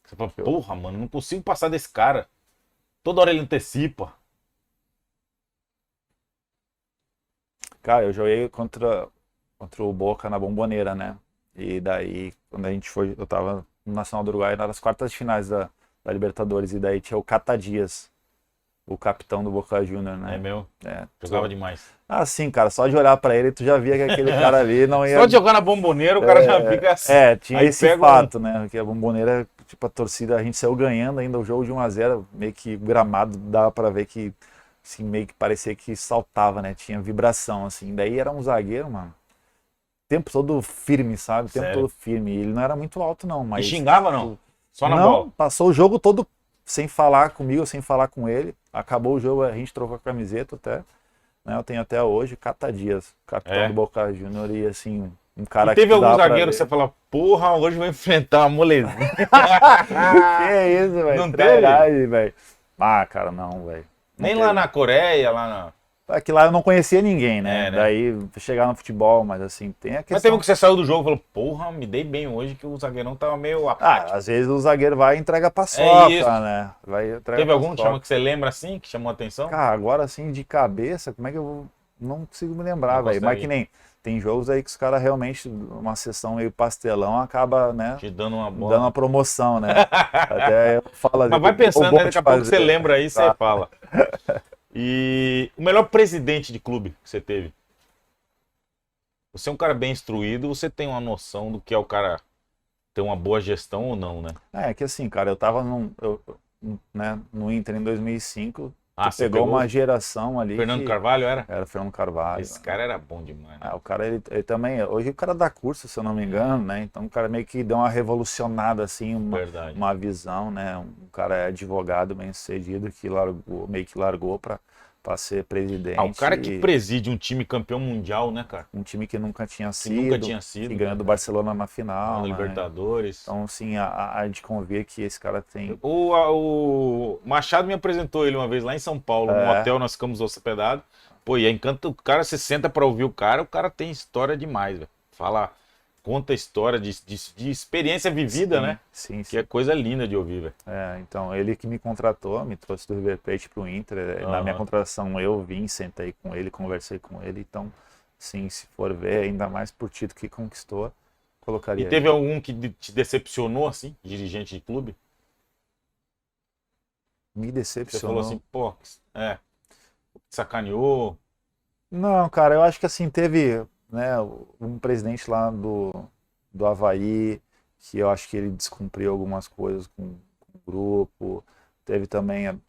Você fala, porra, mano, não consigo passar desse cara. Toda hora ele antecipa. Cara, eu joguei contra o Boca na Bombonera, né? E daí, quando a gente foi, eu tava no Nacional do Uruguai nas quartas de finais da Libertadores, e daí tinha o Cata Dias, o capitão do Boca Juniors, né? É meu? É. Jogava demais. Ah, sim, cara, só de olhar pra ele, tu já via que aquele cara ali não ia... Só de jogar na bomboneira, o cara já fica assim. tinha Aí esse pega fato, né? Porque a Bombonera, tipo, a torcida, a gente saiu ganhando ainda o jogo de 1-0, meio que o gramado dava pra ver que, assim, meio que parecia que saltava, né? Tinha vibração, assim. Daí era um zagueiro, mano, o tempo todo firme, sabe? O tempo Sério? todo firme. E ele não era muito alto, não, E mas... xingava, não? Só na não, bola. passou o jogo todo sem falar comigo, sem falar com ele. Acabou o jogo, a gente trocou a camiseta até. Né? Eu tenho até hoje Cata Dias, capitão É. do Boca Juniors, e assim, um cara E teve que algum dá pra zagueiro que ver. você fala, porra, hoje eu vou enfrentar uma molezinha. Que é isso, velho? Não Trairagem, velho. Ah, cara, não, velho. Não Nem teve. lá na Coreia, lá na... É que lá eu não conhecia ninguém, né? É, né? Daí chegar no futebol, mas assim, tem a Mas questão... teve um que você saiu do jogo e falou, porra, me dei bem hoje que o zagueirão tava meio apático. às vezes o zagueiro vai e entrega paçoca, isso. né? Vai e entrega Teve algum paçoca. que você lembra assim, que chamou a atenção? Cara, agora assim, de cabeça, como é que eu vou... Não consigo me lembrar, Não velho. Mas consegue. que nem... Tem jogos aí que os caras realmente, uma sessão meio pastelão, acaba, né? Te dando uma bola. Dando uma promoção, né? Até eu falo assim, Mas vai eu pensando, vou né? Daqui te a pouco fazer. você lembra aí, você Tá. fala. E o melhor presidente de clube que você teve? Você é um cara bem instruído, você tem uma noção do que é o cara ter uma boa gestão ou não, né? É que assim, cara, eu tava né, no Inter em 2005, Ah, tu você pegou pegou uma geração ali Fernando que Carvalho, era? era Fernando Carvalho. Esse cara era bom demais, né? O cara, ele também, hoje o cara dá curso, se eu não me engano, né? Então o cara meio que deu uma revolucionada, assim, Verdade. uma visão, né? Um cara é advogado bem sucedido que largou, meio que largou pra ser presidente. Ah, o cara que e preside um time campeão mundial, né, cara? um time que nunca tinha Que sido, nunca tinha sido, que ganhou né? do Barcelona na Na final, né? Libertadores. Então, assim, a de convir que esse cara tem... O Machado me apresentou ele uma vez lá em São Paulo, num É. hotel, nós ficamos hospedados. Pô, e é encanto, o cara, você senta pra ouvir o cara tem história demais, velho. Fala, conta história de experiência vivida, Sim, né? Sim, Que é coisa linda de ouvir, velho. Então, ele que me contratou, me trouxe do River Plate pro Inter. Na minha Aham. contratação eu vim, sentei com ele, conversei com ele. Então, sim, se for ver, ainda mais por título que conquistou, colocaria E teve ele. algum que te decepcionou, assim, dirigente de clube? Me Você decepcionou. falou assim, pô, sacaneou. Não, cara, eu acho que assim, teve, né, um presidente lá do Avaí, que eu acho que ele descumpriu algumas coisas com o grupo. Teve também,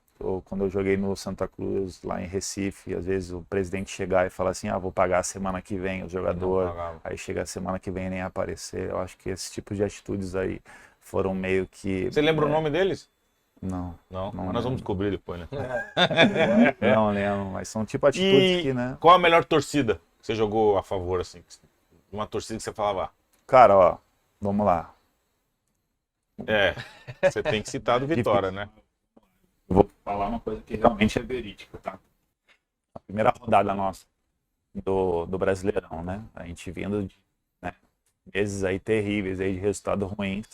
quando eu joguei no Santa Cruz, lá em Recife, às vezes o presidente chegar e falar assim, vou pagar a semana que vem o jogador, Não pagava. aí chega a semana que vem e nem aparecer. Eu acho que esse tipo de atitudes aí foram meio que... Você lembra o nome deles? Não, Não, Não mas nós vamos lembro. descobrir depois, né? não lembro, mas são tipo atitudes que, né... Qual a melhor torcida que você jogou a favor, assim? Uma torcida que você falava, Cara, ó, vamos lá. você tem que citar do Vitória, né? Eu vou falar uma coisa que realmente é verídica, tá? A primeira rodada nossa do Brasileirão, né? A gente vindo de, né, meses aí terríveis aí de resultados ruins,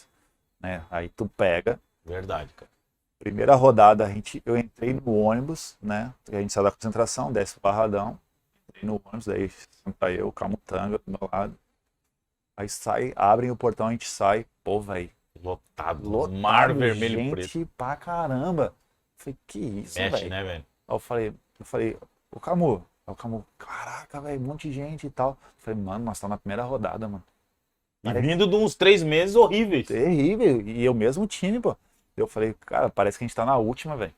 né? Aí tu pega. Verdade, cara. Primeira rodada, eu entrei no ônibus, né? A gente saiu da concentração, desce o Barradão. Entrei no ônibus, aí senta eu, o Camutanga do meu lado. Aí abrem o portão, a gente sai. Pô, velho. Lotado. Mar vermelho e preto. gente pra caramba. Falei, que isso, Mexe, velho? né, velho? Aí eu falei, o Camu, caraca, velho, um monte de gente e tal. Eu falei, mano, nós estamos na primeira rodada, mano. E vindo de uns 3 meses horríveis. Terrível. E eu mesmo time, pô. Eu falei, cara, parece que a gente tá na última, velho.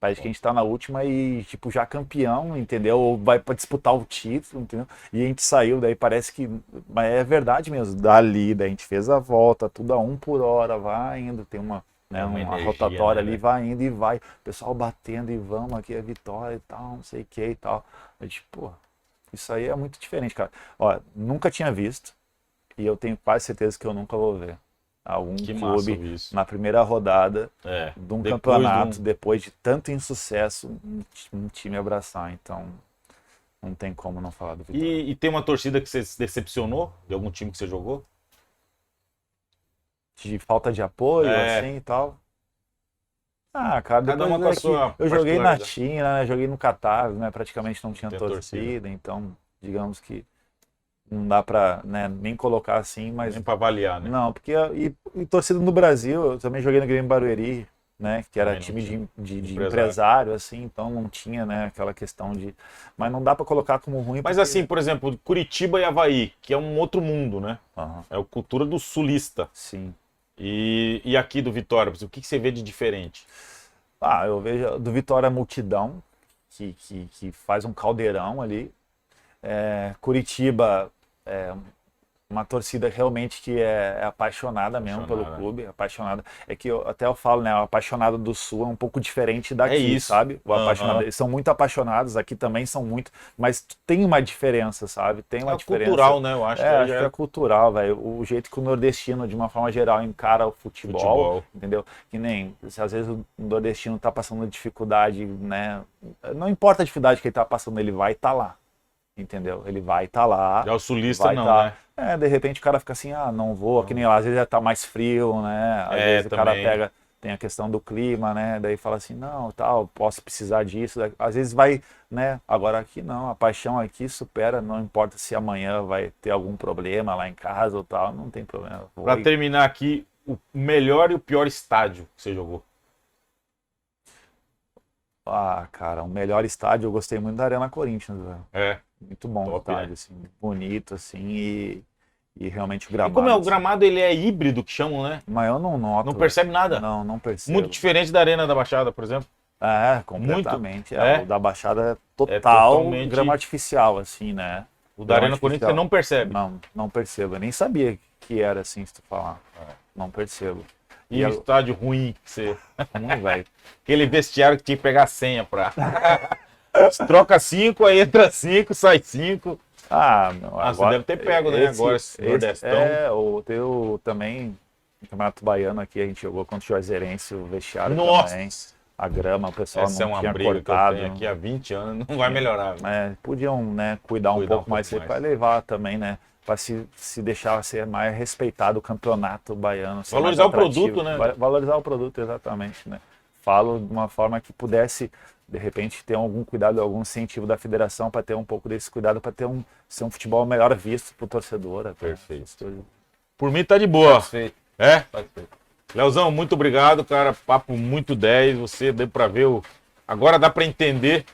Parece que a gente tá na última e, tipo, já campeão, entendeu? Ou vai pra disputar o título, entendeu? E a gente saiu, daí parece que. Mas é verdade mesmo, dali, daí a gente fez a volta, tudo a 1 por hora, vai indo, tem uma, né, Uma uma energia, rotatória né, ali, velho? vai indo e vai. O pessoal batendo e vamos, aqui é vitória e tal, não sei o que e tal. Eu disse, pô, isso aí é muito diferente, cara. Ó, nunca tinha visto e eu tenho quase certeza que eu nunca vou ver algum Que massa clube ouvir isso. na primeira rodada É. de um Depois campeonato, de um- depois de tanto insucesso, um time abraçar. Então, não tem como não falar do Vitória. E tem uma torcida que você se decepcionou de algum time que você jogou? De falta de apoio, É. assim e tal. Ah, cara, Cada depois uma com a é que sua eu joguei na particularidade. China, né, joguei no Catar, né, praticamente não tinha Tem torcida, torcida. então, digamos que não dá pra, né, nem colocar assim, mas Nem pra avaliar, né? não, porque e torcida no Brasil, eu também joguei no Grêmio Barueri, né, que era Também não time tinha. de Empresário. empresário, assim, então não tinha, né, aquela questão de, mas não dá pra colocar como ruim. Mas porque- assim, por exemplo, Curitiba e Avaí, que é um outro mundo, né? Aham, É a cultura do sulista. sim. E aqui do Vitória, o que você vê de diferente? Ah, eu vejo do Vitória a multidão, que faz um caldeirão ali. Curitiba é uma torcida realmente que é apaixonada mesmo pelo Apaixonada. clube, apaixonada. É que até eu falo, né, o apaixonado do Sul é um pouco diferente daqui, É isso. sabe? O Aham. apaixonado, eles são muito apaixonados, aqui também são muito, mas tem uma diferença, sabe? Tem uma É diferença. cultural, né? Eu acho que Acho já que é cultural, velho. O jeito que o nordestino, de uma forma geral, encara o futebol, entendeu? Que nem, se às vezes o nordestino tá passando dificuldade, né? Não importa a dificuldade que ele tá passando, ele vai estar lá, entendeu? Ele vai estar lá. Já o sulista vai não, tá- né? De repente o cara fica assim, ah, não vou, que nem lá, às vezes já tá mais frio, né? Às vezes o cara também. pega, tem a questão do clima, né? Daí fala assim, não, tal, posso precisar disso. Às vezes vai, né? Agora aqui não, a paixão aqui supera, não importa se amanhã vai ter algum problema lá em casa ou tal, não tem problema. Vou Pra e- terminar aqui, o melhor e o pior estádio que você jogou. Ah, cara, o melhor estádio, eu gostei muito da Arena Corinthians, velho. É. Muito bom o Top, estádio, né? assim, bonito, assim, e realmente o E gramado. como é o assim. gramado, ele é híbrido que chamam, né? Mas eu não noto. Não percebe nada? Não, não percebo. Muito diferente da Arena da Baixada, por exemplo. Completamente. Muito? É? O da Baixada é É total totalmente- grama artificial, assim, né? O da Arena Corinthians você não percebe. Não, não percebo. Eu nem sabia que era assim, se tu falar. Não percebo. E o eu- estádio ruim que você. velho. Aquele vestiário que tinha que pegar a senha pra. Troca 5, aí entra 5, sai 5. Ah, meu, Você deve ter pego, né? Agora esse Nordestão. O teu também, no Campeonato Baiano aqui, a gente jogou contra o Juazeirense, o vestiário Nossa! também. A grama, o pessoal Essa é não uma tinha briga cortado. que eu tenho aqui há 20 anos, não vai melhorar. Né? Podiam, né, cuidar um pouco mais, para levar também, né, para se deixar ser mais respeitado o campeonato baiano. ser Valorizar mais o produto, atrativo. né? Valorizar o produto, exatamente, né. Falo de uma forma que pudesse, de repente, ter algum cuidado, algum incentivo da federação para ter um pouco desse cuidado, para ter ser um futebol melhor visto para o torcedor. Até. Perfeito. Por mim tá de boa. Satisfeito. É? Satisfeito. Leozão, muito obrigado, cara. Papo muito 10. Você deu pra ver Agora dá pra entender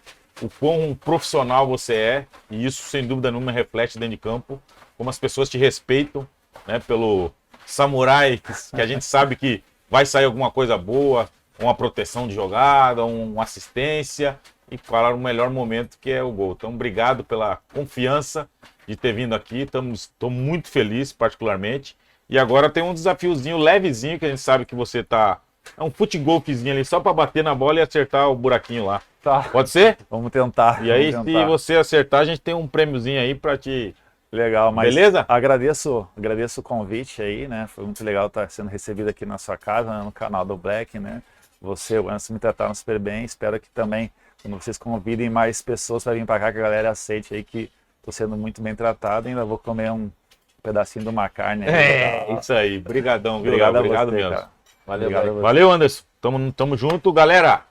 o quão profissional você é. E isso, sem dúvida nenhuma, reflete dentro de campo. Como as pessoas te respeitam, né? Pelo samurai, que a gente sabe que vai sair alguma coisa boa, uma proteção de jogada, uma assistência. E claro, o melhor momento que é o gol. Então, obrigado pela confiança de ter vindo aqui. Estou muito feliz, particularmente. E agora tem um desafiozinho levezinho, que a gente sabe que você tá... É um futgolfzinho ali, só para bater na bola e acertar o buraquinho lá. Tá, Pode ser? vamos tentar. E aí, vamos se tentar. você acertar, a gente tem um prêmiozinho aí para te... Legal, mas Beleza? agradeço o convite aí, né? Foi muito legal estar sendo recebido aqui na sua casa, né? No canal do Black, né? Você, o Anderson, me trataram super bem. Espero que também, quando vocês convidem mais pessoas para vir para cá, que a galera aceite aí que estou sendo muito bem tratado. Ainda vou comer um pedacinho de uma carne. Aí, Isso aí. Brigadão, viu? Obrigado, Obrigado a você, mesmo. cara. Valeu, Obrigado a Black. você. Valeu, Anderson. Tamo junto. Galera,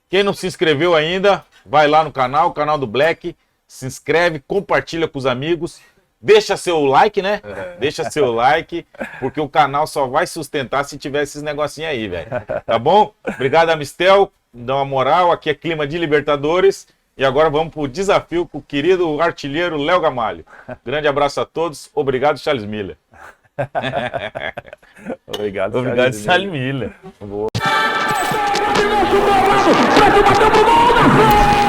quem não se inscreveu ainda, vai lá no canal, canal do Black. Se inscreve, compartilha com os amigos. Deixa seu like, né? Deixa seu like, porque o canal só vai sustentar se tiver esses negocinhos aí, velho. Tá bom? Obrigado, Amistel. Dá uma moral. Aqui é clima de Libertadores. E agora vamos pro desafio com o querido artilheiro Léo Gamalho. Grande abraço a todos. Obrigado, Charles Miller. Obrigado, Obrigado, Charles Charles Miller. Miller. Gol!